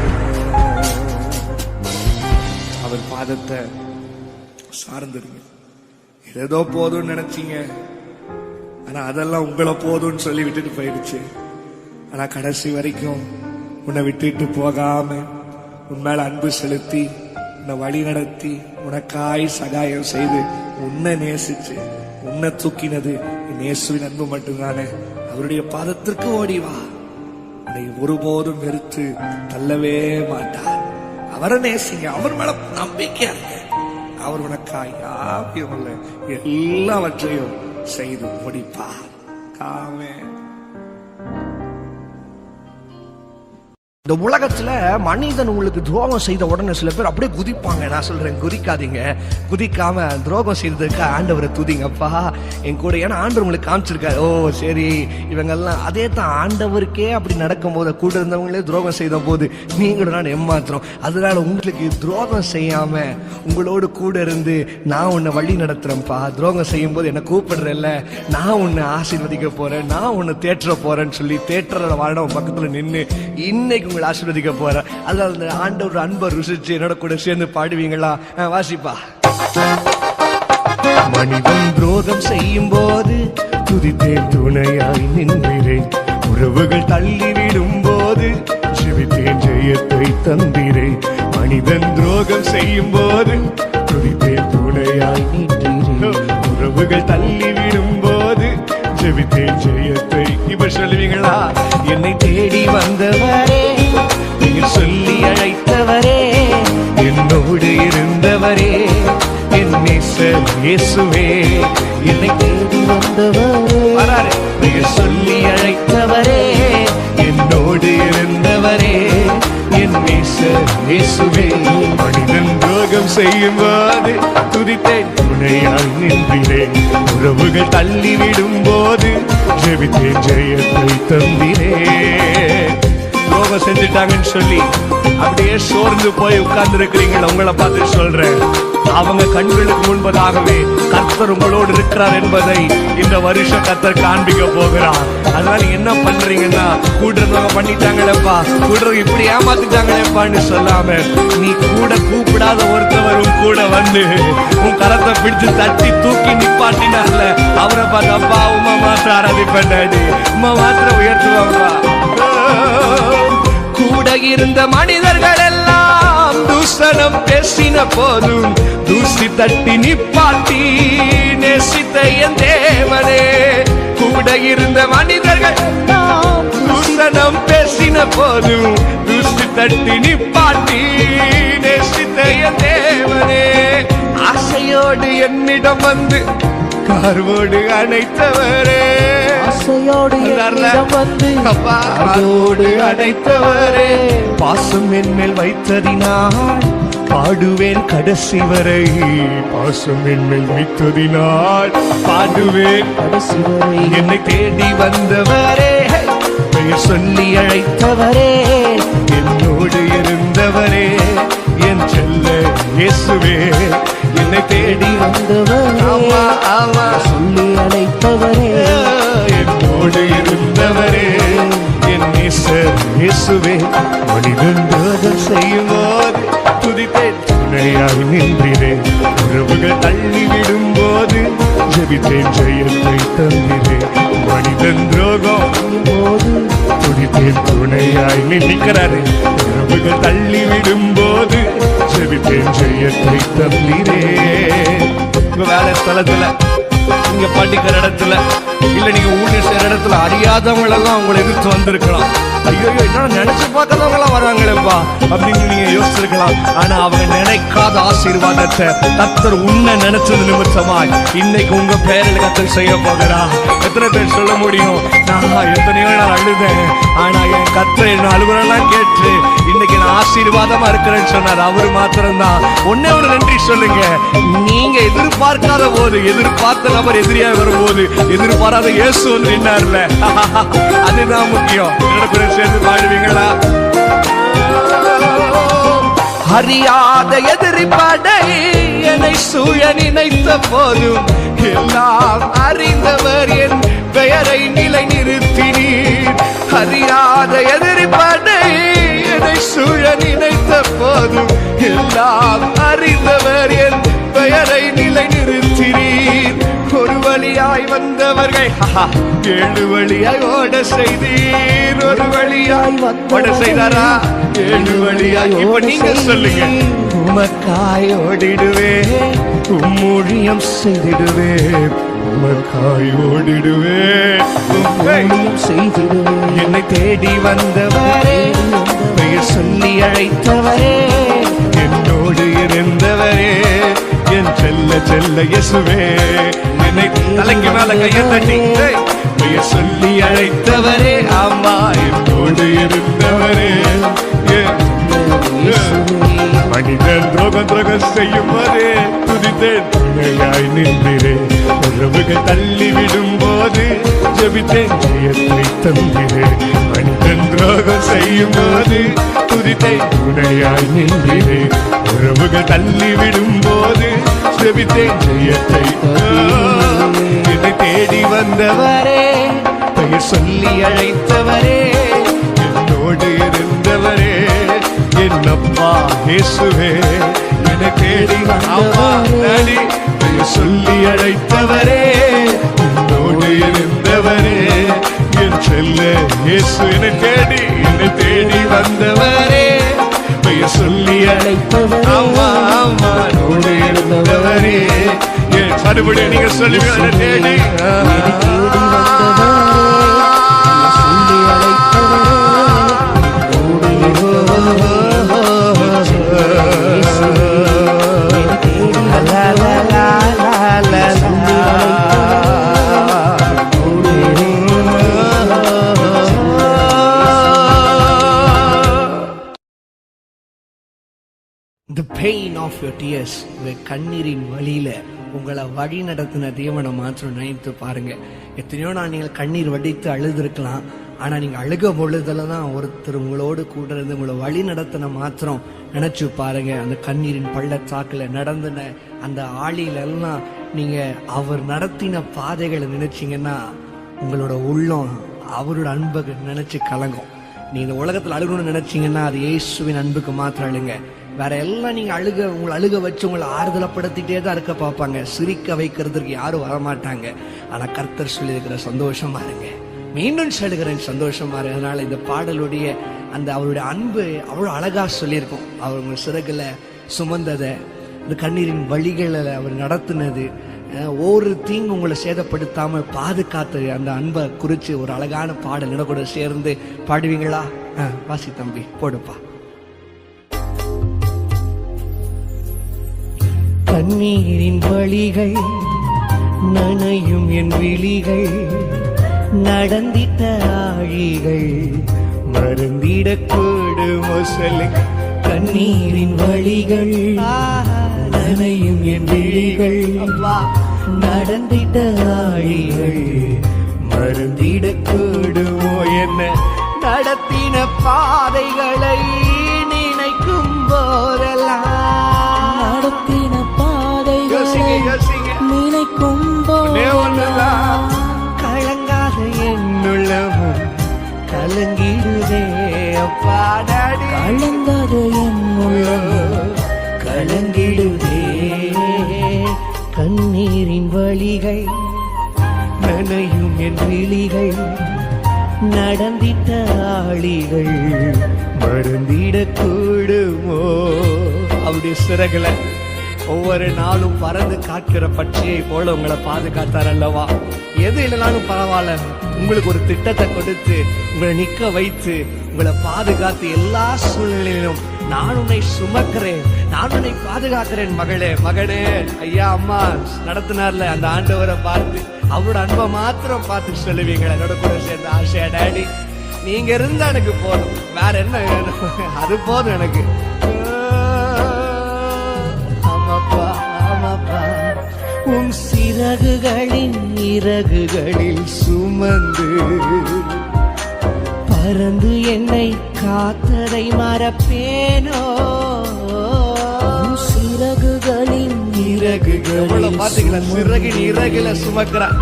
அவர் பாதத்தை சார்ந்துருங்க. ஏதோ போதும்னு நினைச்சீங்க, ஆனா அதெல்லாம் உங்களை போதும்னு சொல்லி விட்டுட்டு போயிடுச்சு. ஆனா கடைசி வரைக்கும் உன்னை விட்டுட்டு போகாம உன் மேல அன்பு செலுத்தி உன்னை வழி நடத்தி உனக்காய் சகாயம் செய்து உன்னை நேசிச்சு உன்னை தூக்கினது என் இயேசுவின் அன்பு மட்டும்தானே. அவருடைய பாதத்திற்கு ஓடிவா. உன்னை ஒருபோதும் வெறுத்து தள்ளவே மாட்டார். அவரை நேசிங்க, அவர் மேல நம்பிக்கையா இருங்க. அவர் உனக்காய் யாவையும் எல்லாவற்றையும் செய்து முடிப்பார். ஆமென். இந்த உலகத்துல மனிதன் உங்களுக்கு துரோகம் செய்த உடனே சில பேர் அப்படியே குதிப்பாங்க. நான் சொல்றேன், குதிக்காதீங்க. குதிக்காம துரோகம் செய்ததுக்கு ஆண்டவரை துதிங்கப்பா என் கூட. ஏன்னா ஆண்டவர் உங்களுக்கு காமிச்சிருக்காரு, ஓ சரி இவங்கெல்லாம் அதே தான் ஆண்டவருக்கே அப்படி நடக்கும் போது கூட இருந்தவங்களே துரோகம் செய்த போது நீங்களும் நான் ஏமாத்துறோம். அதனால உங்களுக்கு துரோகம் செய்யாம உங்களோடு கூட இருந்து நான் உன்னை வழி நடத்துறேன்ப்பா. துரோகம் செய்யும் போது என்ன கூப்பிடுறேன்ல, நான் உன்னை ஆசீர்வதிக்க போறேன், நான் உன்னை தேற்ற போறேன்னு சொல்லி தேற்றற வாழ பக்கத்துல நின்று இன்னைக்கு ஆசீர்வதிக்க போற. அதனால அந்த ஆண்டவர் அன்பை ருசிச்சு என்னோட கூட சேர்ந்து பாடுவீங்களா? வாசிப்பா. மனிதன் துரோகம் செய்யும் போது துதித்தேன், துணையாய் நின்றேன். உறவுகள் தள்ளிவிடும் போது ஜெபித்தேன், ஜெயத்தை தந்திரேன். மனிதன் துரோகம் செய்யும் போது துதித்தேன், துணையாய் நின்றேன். உறவுகள் தள்ளிவிடும் போது ஜெபித்தேன், ஜெயத்தை. இப்ப சொல்லுவீங்களா? என்னை தேடி வந்தவரே, நீங்கள் சொல்லி அழைத்தவரே, என்னோடு இருந்தவரே, என் நேசர் இயேசுவே. என்னை தேடி வந்தவரே, நீங்கள் சொல்லி அழைத்தவரே, என்னோடு இருந்தவரே, என் நேசர் இயேசுவே. மனிதன் துரோகம் செய்யும் போது துதித்தேன், துணையாய் நின்றேன். உறவுகள் தள்ளிவிடும் போது ஜெபித்தேன், ஜெயத்தை தந்திரேன். துரோகம் செஞ்சுட்டாங்கன்னு சொல்லி அப்படியே சோர்ந்து போய் உட்கார்ந்து இருக்கிறீங்களா? உங்களை பார்த்து சொல்றேன், அவங்க கண்களுக்கு முன்பதாகவே கர்த்தர் உங்களோடு இருக்கிறார் என்பதை இந்த வருஷம் கர்த்தர் காண்பிக்க போகிறார். அதனால என்ன பண்றீங்கன்னா, கூடுறவங்க பண்ணிட்டாங்களேப்பா, கூடுறவங்க இப்படி ஏமாத்திட்டாங்களேப்பான்னு சொல்லாம நீ கூட கூப்பிடாத ஒருத்தவரும் கூட வந்து உன் கரத்தை பிடிச்சு தட்டி தூக்கி நிப்பாட்டினார்ல, அவரை பார்த்து அப்பா உமா மாத்திர ஆராதிப்பேன் டாடி, உமா மாத்திர உயர்த்துவாங்கப்பா. கூட இருந்த மனிதர்கள் எல்லாம் தூசணம் பேசின போதும் தூசி தட்டி நிப்பாட்டி நேசித்த என் தேவனே. கூட இருந்த மனிதர்கள் எல்லாம் போதும் தூசி தட்டி நிப்பாட்டி நேசித்த என் தேவனே, ஆசையோடு என்னிடம் வந்து கார்வோடு அணைத்தவரே, ஆசையோடு என்னிடம் வந்து கார்வோடு அணைத்தவரே, பாசம் என் மேல் வைத்ததினால் பாடுவேன் கடைசி வரை, பாசம் என் மேல் வைத்ததினால் பாடுவேன் கடைசி வரை. என்னை தேடி வந்தவரே, பெயர் சொல்லி அழைத்தவரே, என்னோடு இருந்தவரே, என் செல்ல இயேசுவே, என்னை தேடி வந்தவரே, ஆமா ஆமா சொல்லி அழைத்தவரே, என்னோடு இருந்தவரே, என் நேசர் இயேசுவே, மனிதன் துரோகம் செய்யும் போது துதித்தேன் துணையாய் நின்றேன், உறவுகள் தள்ளி விடும் போது ஜெபித்தேன் ஜெயத்தை தந்திரேன், மனிதன் துரோகம் போது துதித்தேன் துணையாய் நிற்கிறாரு, உறவுகள் தள்ளி விடும் போது ஜெபித்தேன் ஜெயத்தை தந்திரேன். உங்க வேலை ஸ்தலத்துல, நீங்க படிக்கிற இடத்துல, இல்ல நீங்க ஊழியர் செய்யற இடத்துல அறியாதவங்க எல்லாம் உங்களை எதிர்த்து வந்திருக்கலாம். ஐயோ என்ன நினைச்சு பார்க்காதவங்க எல்லாம் வராங்களேப்பா அப்படின்னு நீங்க யோசிச்சிருக்கலாம். ஆனா அவங்க நினைக்காத ஆசீர்வாதத்தை கர்த்தர் உன்னை நினைச்சது நிமித்தமாய் இன்னைக்கு உங்க பேரில் கர்த்தர் செய்ய போகிறா. எத்தனை பேர் சொல்ல முடியும், நான் எத்தனையோ நாள் அழுதேன், ஆனா என் கர்த்தர் என்ன அழுகுறெல்லாம் கேட்டு இன்னைக்கு நான் ஆசீர்வாதமா இருக்கிறேன்னு சொன்னார். அவரு மாத்திரம்தான். ஒன்னே ஒண்ணு நன்றி சொல்லுங்க. நீங்க எதிர்பார்க்காத போது, எதிர்பார்த்த நபர் எதிரியா வரும்போது எதிர்பாராத இயேசு வந்து நின்னார்ல, அதுதான் முக்கியம். என்னோட சேர்ந்து பாடுவீங்களா? அறியாத எதிர்ப்படை என்னை சூழ நினைத்த போதும் எல்லாம் அறிந்தவர் என் பெயரை நிலை நிறுத்தினீர். அறியாத எதிர்ப்படை என்னை சூழ நினைத்த போதும் எல்லாம் அறிந்தவர் என் பெயரை நிலை நிறுத்தினீர். ஒரு வழியாய் வந்தவர்கள் 7 வழியாய் ஓட செய்தீர். ஒரு வழியாய் ஓட செய்தாரா? 7 வழியாய். இப்ப நீங்க சொல்லுங்க. உமக்காய் ஓடிடுவே, ஊழியம் செய்திடுவே, உமக்காய் ஓடிடுவே, ஊழியம் செய்திடுவே. என்னை தேடி வந்தவரே, பெயர் சொல்லி அழைத்தவரே, என்னோடு இருந்தவரே, என் செல்ல செல்ல இயேசுவே, என்னை தலைக்கு மேல கையை தட்டி பெயர் சொல்லி அழைத்தவரே, ஆமா என்னோடு இருந்தவரே, மனிதன் துரோகம் செய்யும் போதே துதித்தேன் துணையாய் நின்றேன், உறவுகள் தள்ளி விடும் போது ஜெபித்தேன் ஜெயத்தை தந்திரேன், மனிதன் துரோகம் செய்யும் போது துதித்தேன் துணையாய் நின்றேன், உறவுகள் தள்ளி விடும் போது ஜெபித்தேன் ஜெயத்தை. என்னை தேடி வந்தவரே, பெயர் சொல்லி அழைத்தவரே, என்னோடு இருந்தவரே, என்னப்பா இயேசுவே, என்னை தேடி வந்தவரே, பெயர் சொல்லி அழைத்தவரே, என்னோடு இருந்தவரே, என் செல்ல இயேசு, என்னை தேடி வந்தவரே, பெயர் சொல்லி அழைத்தவரே, ஆமா ஆமா என்னோடு இருந்தவரே, என் மறுபடி நீங்க சொல்லுவீங்க. என்னை தேடி The pain of your tears, கண்ணீரின் வழியில உங்களை வழி நடத்தின தேவனை மாத்திரம் நினைத்து பாருங்க. எத்தனையோ நான் நீங்கள் கண்ணீர் வடித்து அழுதுருக்கலாம், ஆனா நீங்க அழுக பொழுதுல தான் ஒருத்தர் உங்களோடு கூட இருந்து உங்களை வழி நடத்தின மாத்திரம் நினைச்சு பாருங்க. அந்த கண்ணீரின் பள்ளத்தாக்குல நடந்தின அந்த ஆளியில எல்லாம் நீங்க அவர் நடத்தின பாதைகளை நினைச்சீங்கன்னா உங்களோட உள்ளம் அவரோட அன்பை நினைச்சு கலங்கும். நீங்க இந்த உலகத்துல அழுகணும்னு நினைச்சீங்கன்னா அது இயேசுவின் அன்புக்கு மாத்திரம் அழுங்க. வேற எல்லாம் நீங்க உங்களை அழுக வச்சு உங்களை ஆறுதலப்படுத்திட்டே தான் இருக்க பார்ப்பாங்க. சிரிக்க வைக்கிறதுக்கு யாரும் வரமாட்டாங்க. ஆனா கர்த்தர் சொல்லி இருக்கிற சந்தோஷமா இருங்க, மீண்டும் சொல்லுகிறேன் சந்தோஷமா இருக்கு. அதனால இந்த பாடலுடைய அந்த அவருடைய அன்பு அவ்வளவு அழகா சொல்லியிருக்கும். அவர் உங்க சிறகுல சுமந்ததை, இந்த கண்ணீரின் வழிகளை அவர் நடத்தினது, ஒரு தீங்கு உங்களை சேதப்படுத்தாம பாதுகாத்து அந்த அன்பை குறிச்சு ஒரு அழகான பாடல் என்ன கூட சேர்ந்து பாடுவீங்களா? வாசி தம்பி, போடுப்பா. கண்ணீரின் வழிகள் நனையும் என் விழிகள், நடந்திட்ட ஆழிகள் மறந்திடக்கூடுமோ சொல்லு. கண்ணீரின் வழிகள் நனையும் என் விழிகள், நடந்திட்ட ஆழிகள் மறந்திடக்கூடுமோ என்ன. நடத்தின பாதைகளை நினைக்கும் போதெல்லாம், நடத்தின பாதைகளை நினைக்கும் போதெல்லாம் கலங்காத என்னுள்ளமும் கலங்கிடுதே அப்பா. கலங்காத என்னுள்ளமும் கலங்கிடுதே. கண்ணீரின் வழிகள் நனையும் என் விழிகள், நடந்திட்ட ஆளிகள் மறந்திடக்கூடுமோ. அப்படி சிறகுல ஒவ்வொரு நாளும் பறந்து காக்கிற பட்சியை போல உங்களை பாதுகாத்தார் அல்லவா? எது இல்லைனாலும் பரவாயில்ல, உங்களுக்கு ஒரு திட்டத்தை கொடுத்து உங்களை நிக்க வைத்து உங்களை பாதுகாத்து எல்லா சூழ்நிலையிலும் நான் உன்னை சுமக்கிறேன், நான் உன்னை பாதுகாக்கிறேன் மகளே மகனே. ஐயா அம்மா நடத்தினார்ல அந்த ஆண்டவரை பார்த்து அவரோட அன்பை மாத்திரம் பார்த்து சொல்லுவீங்களா? என்னோட கூட சேர்ந்த ஆசையா டாடி, நீங்க இருந்தா எனக்கு போதும், வேற என்ன வேணும், அது போதும் எனக்கு. ஆமாப்பா ஆமாப்பா, உன் சிறகுகளின் இறகுகளில் சுமந்து பறந்து என்னை காத்ததை மறப்பேனோ. சிறகுகளின் இறகுகளில் பாத்தீங்களா? சிறகின் இறகுல சுமக்கிறான்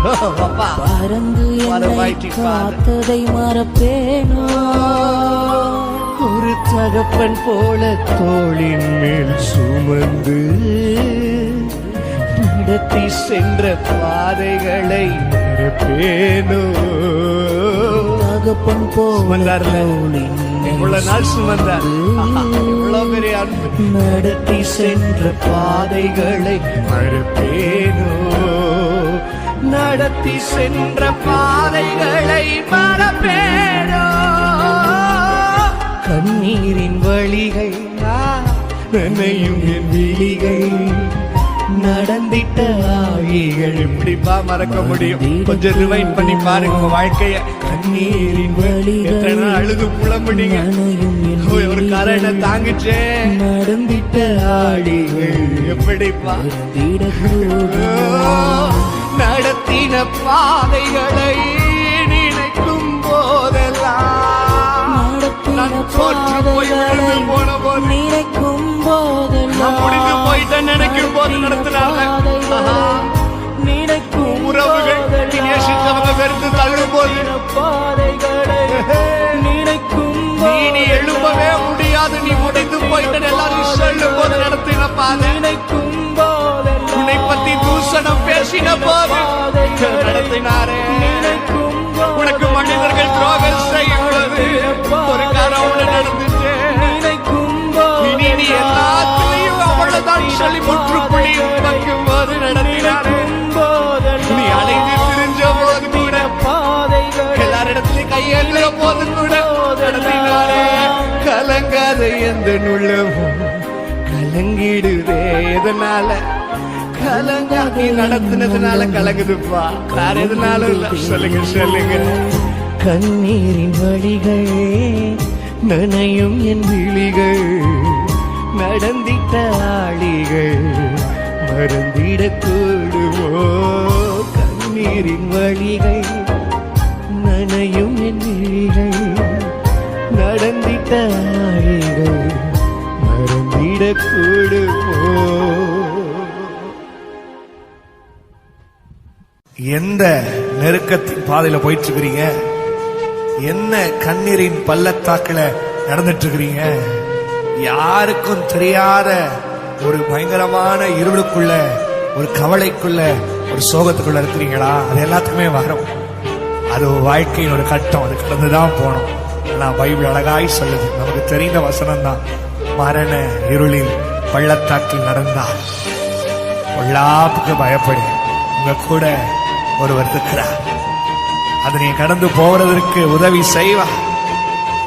பறந்து என்னை காத்ததை மறப்பேனோ. ஒரு தகப்பன் போல தோளின் மேல் சுமந்து நடத்தி சென்ற பாதைகளை மறப்பேனோ. தகப்பன் இவ்வளவு நாள் சுமந்தார், இவ்வளவு பெரிய அன்பு. நடத்தி சென்ற பாதைகளை மறப்பேனோ, நடத்தி சென்ற பாதைகளை மறப்பேனோ. கண்ணீரின் வழிகள் நனையும் என் விழிகள், நடந்திட்ட ஆழிகள் எப்படிப்பா மறக்க முடியும்? கொஞ்சம் ரிவைண்ட் பண்ணி பாருங்க உங்க வாழ்க்கைய. கண்ணீரின் வழிகள் அழுது புலம்புனீங்க, ஒரு கரணை தாங்கிச்சே. நடந்திட்ட ஆழிகள் எப்படிப்பா நடத்தின பாதைகளை நினைக்கும் போதெல்லாம், நான் தோற்று போய் விழுந்து போன போது, நினைக்கும் போதெல்லாம், முடிந்து போயிட்டேன் நினைக்கும் போது நடத்தினாங்க. நினைக்கும் உறவுகள் நேசித்தவங்க வெறுத்து தள்ளும் போது, பாதைகளை நினைக்கும் நீ எழும்பவே முடியாது, நீ முடிந்து போயிட்டேன் எல்லாரும் சொல்லும் போது நடத்தின பாதை. நினைக்கும் போதெல்லாம், உன்னை பத்தி தூஷணம் பேசின போது நடத்தினாரே. உனக்கு மனிதர்கள் துரோகம் செய்யும் போது ஒரு காரம் நடந்துச்சு. இனி நீ எல்லாத்திலையும் அவ்வளவுதான் சொல்லி முற்றுப்புள்ளி வைக்கும் போது நடத்தினாரே. நீ அலைந்து திரிஞ்ச போது கூட, எல்லாரிடத்திலும் கையெழுற போது கூட நடத்தினாரே. கலங்காத எந்த உள்ளமும் கலங்கிடுதே. எதனால கலங்காதி நடத்தினதுனால கலங்குதுப்பா, வேற எதுனாலும் இல்ல. சொல்லுங்க சொல்லுங்க. கண்ணீரின் வழிகள் நனையும் என் விழிகள், நடந்திட்ட ஆழிகள் மறந்திடக்கூடுமோ. கண்ணீரின் வழிகள் நனையும் என் விழிகள், நடந்திட்ட ஆழிகள் மறந்திடக்கூடுமோ. எந்த நெருக்கத்தின் பாதையில போயிட்டு இருக்கிறீங்க? என்ன கண்ணீரின் பள்ளத்தாக்குல நடந்துட்டு இருக்கிறீங்க? யாருக்கும் தெரியாத ஒரு பயங்கரமான இருளுக்குள்ள, ஒரு கவலைக்குள்ள, ஒரு சோகத்துக்குள்ள இருக்கிறீங்களா? அது எல்லாத்துக்குமே வரும். அது வாழ்க்கையின் ஒரு கட்டம், அது கடந்துதான் போனோம். ஆனா பைபிள் அழகாய் சொல்லுது, நமக்கு தெரிந்த வசனம் தான். மரண இருளில் பள்ளத்தாக்கில் நடந்தால் பொல்லாப்புக்கு பயப்படு, உங்க கூட ஒருவர் இருக்கிறார். அதை நீங்க கடந்து போவதற்கு உதவி செய்வா.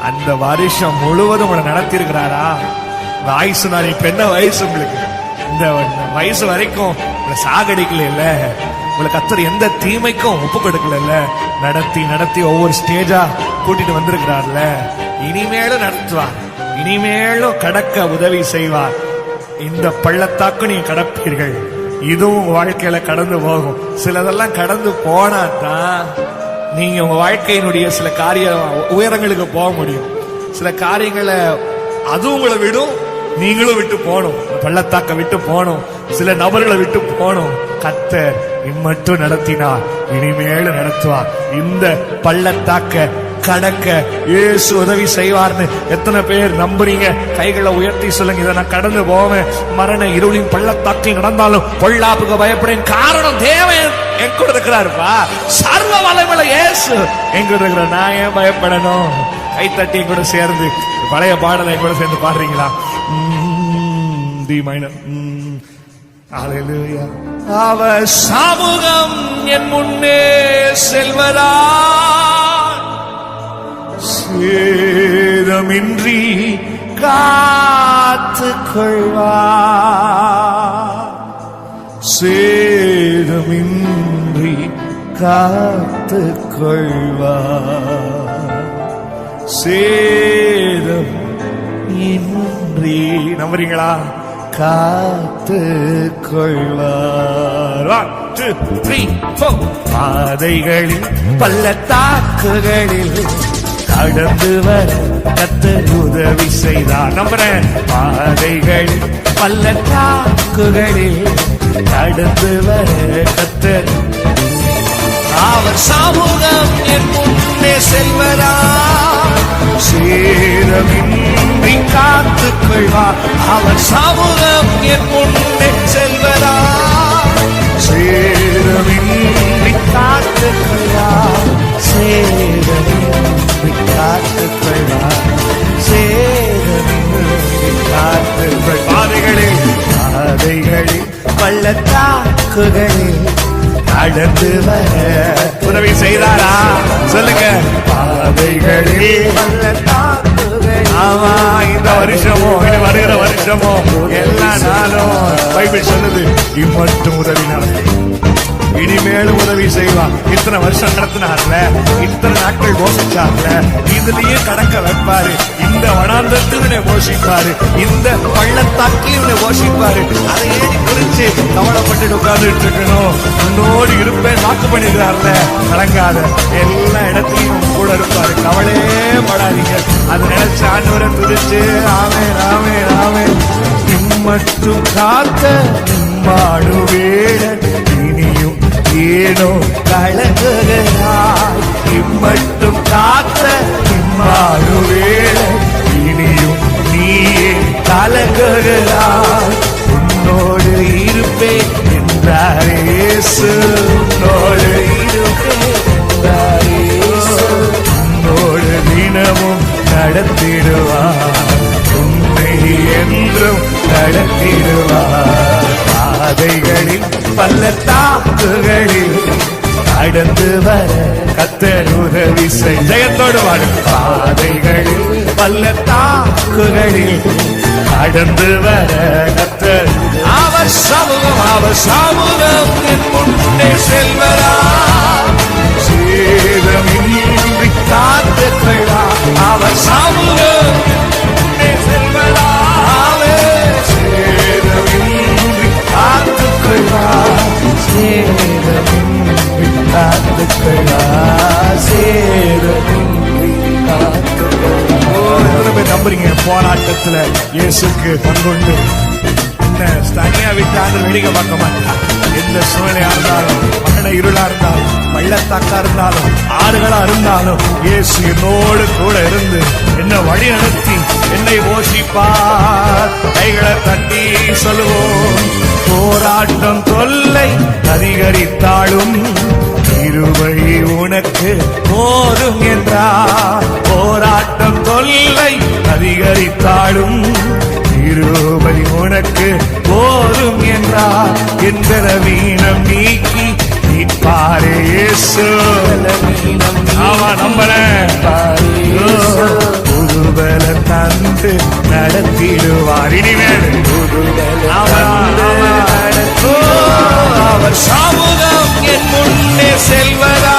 அந்த வருஷம் முழுவதும் உங்களை நடத்தி இருக்கிறாரா? வயசு நான் இப்ப என்ன வயசு உங்களுக்கு? இந்த வயசு வரைக்கும் உங்களை சாகடிக்கல இல்ல, உங்களுக்கு கர்த்தர் எந்த தீமைக்கும் ஒப்பு கொடுக்கல. நடத்தி நடத்தி ஒவ்வொரு ஸ்டேஜா கூட்டிட்டு வந்திருக்கிறார்ல. இனிமேலும் நடத்துவார், இனிமேலும் கடக்க உதவி செய்வார். இந்த பள்ளத்தாக்கு நீங்க கடப்பீர்கள். இதுவும் உங்க வாழ்க்கையில கடந்து போகும். சிலதெல்லாம் கடந்து போனா தான் நீங்க உங்க வாழ்க்கையினுடைய சில காரிய உயரங்களுக்கு போக முடியும். சில காரியங்களை அது உங்களை விடும், நீங்களும் விட்டு போகணும். பள்ளத்தாக்க விட்டு போகணும், சில நபர்களை விட்டு போகணும். கர்த்தர் இம்மட்டும் நடத்தினார், இனிமேலும் நடத்துவார். இந்த பள்ளத்தாக்க கடக்க இயேசு உதவி செய்வார்னு எத்தனை பேர் நம்புறீங்க? கைகளை உயர்த்தி சொல்லுங்க. இதை நான் கடந்து போவேன். மரண இருளின் பள்ளத்தாக்கில் நடந்தாலும் பொல்லாப்புக்கு பயப்படேன். காரணம் தேவன் என் கூட இருக்கிறாருப்பா. சர்வ வல்லமையுள்ள இயேசு என் கூட இருக்கிற, நான் ஏன் பயப்படணும்? கைத்தட்டி கூட சேர்ந்து பழைய பாடலை கூட சேர்ந்து பாடுறீங்களா? D minor. ஹalleluya. அவர் சமூகம் என் முன்னே செல்வதா, சேதமின்றி காத்துக் கொள்வார். சேதமின்றி காத்துக் கொள்வார். சேதம் இன்றி, நம்புறீங்களா? காத்துக் கொள்வார். 1 2 3 4. பாதைகளில் பள்ளத்தாக்குகளில் கடந்து வர கர்த்தர் உதவி செய்தார். நம்புறேன். பாதைகளில் பள்ளத்தாக்குகளில் கடந்து வர கர்த்தர், அவர் சமூகம் என் முன்னே செல்வதா, சேதமின்றி காத்துக் கொள்வார். அவர் சமூகம் என் முன்னே செல்வதா, சேதமின்றி காத்துக் கொள்வார். சேதமின்றி காத்துக் கொள்வார். சேதமின்றி காத்துக் கொள்வார். பாதைகளில் பள்ளத்தாக்குகளில் கடந்து வர உதவி செய்தாரா? சொல்லுங்க. பாதைகளில் பள்ளத்தாக்குகளில். ஆமா, இந்த வருஷமோ இனி வருகிற வருஷமோ எல்லா நாளும் பைபிள் சொல்லுது இம்மட்டும் உதவினார், இனிமேலும் உதவி செய்வார். இத்தனை வருஷம் நடத்தினார்ல, இத்தனை நாட்கள் போஷிச்சார்ல, இதுலயே கடக்க வைப்பாரு. இந்த வனாந்தத்திலே போஷிப்பாரு, இந்த பள்ளத்தாக்கிலே போஷிப்பாரு. அதை ஏறி குறிச்சு கவலைப்பட்டு உட்கார்ந்துட்டு இருக்கணும். உன்னோடு இருப்பேன் வாக்கு பண்ணிருக்காருல, கலங்காத. எல்லா இடத்துலயும் கூட இருப்பாரு, கவலையே படாதீங்க. அது நினைச்சு ஆண்டவரை துதிச்சு ஆமென் ஆமென் ஆமென். இம்மட்டும் காத்த இம்மாடுவேன், இனியும் ஏனோ கலங்குகிறாய். இம்மட்டும் காத்த இம்மாடுவேன், இனியும் நீயே கலங்குகிறாய். உன்னோடு இருப்பேன் என்றார் இயேசு. உன்னோடு இருப்பேன் என்றார் இயேசு. உன்னோடு தினமும் நடத்திடுவார், உன்னை என்றும் நடத்திடுவார். பாதைகளில் பள்ளத்தாக்குகளில் கடந்து வர கர்த்தர் உதவி செய். ஜெயத்தோடு வாழும். பாதைகளில் பள்ளத்தாக்குகளில் கடந்து வர கர்த்தர், அவர் சமூகம் என் முன்னே செல்வதா, சேதமின்றி காத்துக் கொள்வார். அவர் சமூகம் முன்னே செல்வதா, சேதமின்றி காத்துக் கொள்வார். சேதமின்றி காத்துக் கொள்வார். சேதமின்றி காத்துக் கொள்வார். எத்தனை பேர் நம்புறீங்க போராட்டத்துல இயேசுக்கு பங்குண்டு? தனியா விட்டு ஆண்டு வேடிக்கை பார்க்க மாட்டார். எந்த சூழ்நிலையா இருந்தாலும், மரண இருளா இருந்தாலும், பள்ளத்தாக்கா இருந்தாலும், ஆறுகளா இருந்தாலும், இயேசு என்னோடு கூட இருந்து என்ன வழி நடத்தி என்னை போஷிப்பார். கைகளை தட்டி சொல்லுவோம். போராட்டம் தொல்லை அதிகரித்தாலும் கிருபை உனக்கு போதும் என்றார். போராட்டம் தொல்லை அதிகரித்தாலும் கிருபை உனக்கு போதும் என்றார். என்ற வீணம் நீக்கி பாரு இயேசு. ஆமா நம்புறேன். புதுபல தந்து நடத்திடுவார் இனிமேல். அவர் சமூகம் என் முன்னே செல்வதா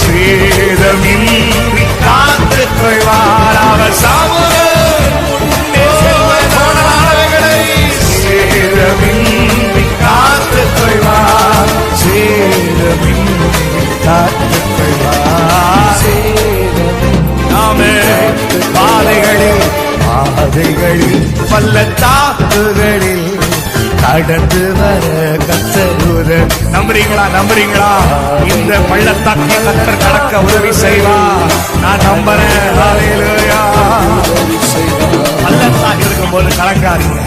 சேதமின்றி காத்துக் கொள்வார். அவர் சமூகம் முன்னே செல்வதை சேதமின்றி காத்துக் கொள்வார். சேதமின்றி காத்துக் கொள்வார். பாதைகளில் பள்ளத்தாக்குகளில் கடந்து வர கத்தர் நம்புறீங்களா? இந்த பள்ளத்தாக்கை கத்தர் கடக்க உதவி செய்வார். நான் நம்புறேன். ஹல்லேலூயா. பள்ளத்தாக்கு இருக்கும் போது கலங்காதீங்க.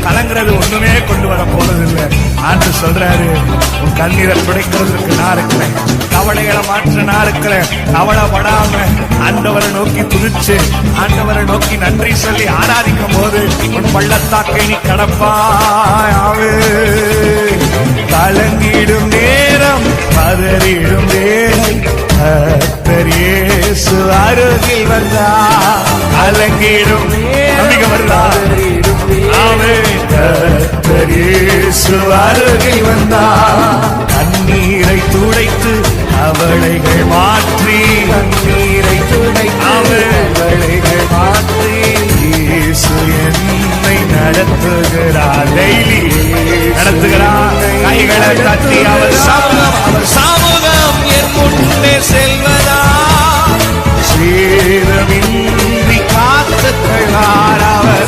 கலங்கிறது ஒண்ணுமே கொண்டு வர போறது இல்லை. ஆண்டு சொல்றாரு, உன் கண்ணீரை துடைக்கிறதுக்கு நான் இருக்கிறேன், கவலைகளை மாற்ற நான் இருக்கிறேன். கவலைப்படாம ஆண்டவரை நோக்கி துதிச்சு ஆண்டவரை நோக்கி நன்றி சொல்லி ஆராதிக்கும் போது உன் பள்ளத்தாக்கை நீ கடப்பாயாவே. கலங்கிடும் நேரம் பதறிடும் நேரம் கர்த்தர் இயேசு அருகில் வந்தா. கலங்கிடும் நம்பிக்கை வருதா? கர்த்தர் இயேசு அருகில் வந்தார். கண்ணீரை துடைத்து அவளைகள் மாற்றி, கண்ணீரை துடைத்து அவளைகள் மாற்றி இயேசு என்னை நடத்துகிறார். டெய்லி நடத்துகிறார். கைகளை தட்டி அவர் சமூகம் என் முன்னே செல்வதா சேதமின்றி காத்துக் கொள்வார். அவர்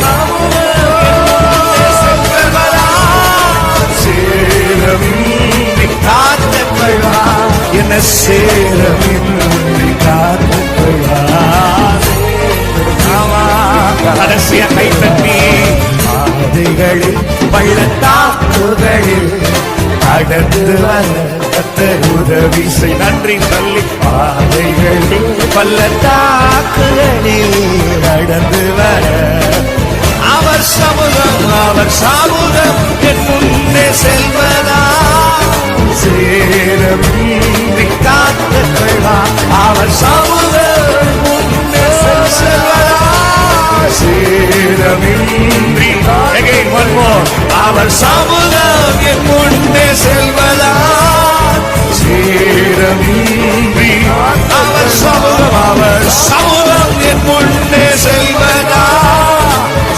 காத்துக் கொள்வார். என்ன சேரமின்றி காத்துக் கொள்வார். கடைசிய கை தட்டி பாதைகளில் பள்ளத்தாக்குகளில் கடந்து வர கர்த்தர் உதவி செய். நன்றி சொல்லி பாதைகளில் பள்ளத்தாக்குகளில் கடந்து வர அவர் சமூகம் என் முன்னே செல்வதா சேரமின்றி காத்துக் கொள்வார். அவர் சமூகம் முன்னே செல்வதா சேரமின்றி. Again, one more. அவர் சமூகம் என் முன்னே செல்வதா சேரமின்றி. அவர் சமூகம் என் முன்னே செல்வதா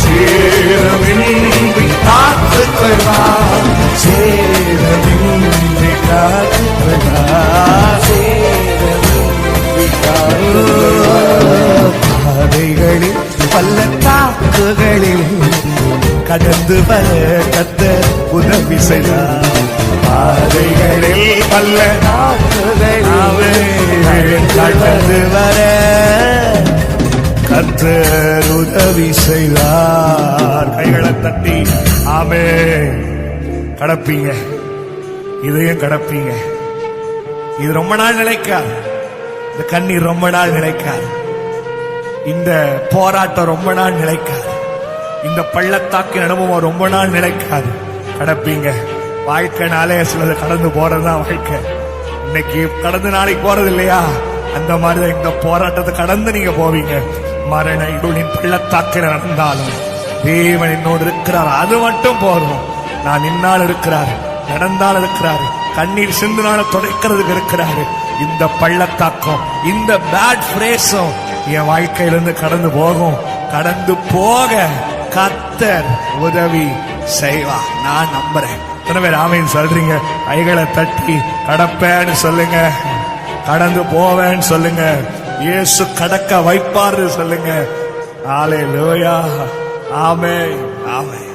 சேரமின்றி காத்துக் கொள்வார். சேரமின்றி காத்துக் கொள்வார். பாதைகளில் பள்ளத்தாக்குகளில் கடந்து வர கர்த்தர் உதவி செய்தார். பாதைகளில் பள்ளத்தாக்குகளில் கடந்து வர கர்த்தர் உதவி செய்தார். கைகளை தட்டி ஆமென். கடப்பீங்க, இதையும் கடப்பீங்க. இது ரொம்ப நாள் நிலைக்காது. இந்த கண்ணீர் ரொம்ப நாள் நிலைக்காது. இந்த போராட்டம் ரொம்ப நாள் நிலைக்காது. இந்த பள்ளத்தாக்கின் அனுபவம் ரொம்ப நாள் நிலைக்காது. கடப்பீங்க. வாழ்க்கைனாலே சிலது கடந்து போறதுதான் வாழ்க்கை. இன்னைக்கு கடந்து நாளைக்கு போறது இல்லையா? அந்த மாதிரிதான் இந்த போராட்டத்தை கடந்து நீங்க போவீங்க. மரண இருளின் பள்ளத்தாக்கில் நடந்தாலும் தேவன் என்னோடு இருக்கிறார். அது மட்டும் போதும். நான் நின்னால் இருக்கிறார், நடந்தால் இருக்கிறார், கண்ணீர் சிந்துனால துடைக்கிறதுக்கு இருக்கிறாரு. இந்த பள்ளத்தாக்கம், இந்த பேட் பிரேஸும் என் வாழ்க்கையிலிருந்து கடந்து போகும். கடந்து போக கர்த்தர் உதவி செய்வா. நான் நம்புறேன். எத்தனை பேர் ஆமீன் சொல்றீங்க? கைகளை தட்டி கடப்பேன்னு சொல்லுங்க, கடந்து போவேன்னு சொல்லுங்க, இயேசு கடக்க வைப்பாரு சொல்லுங்க. ஹல்லேலூயா. ஆமென், ஆமென்.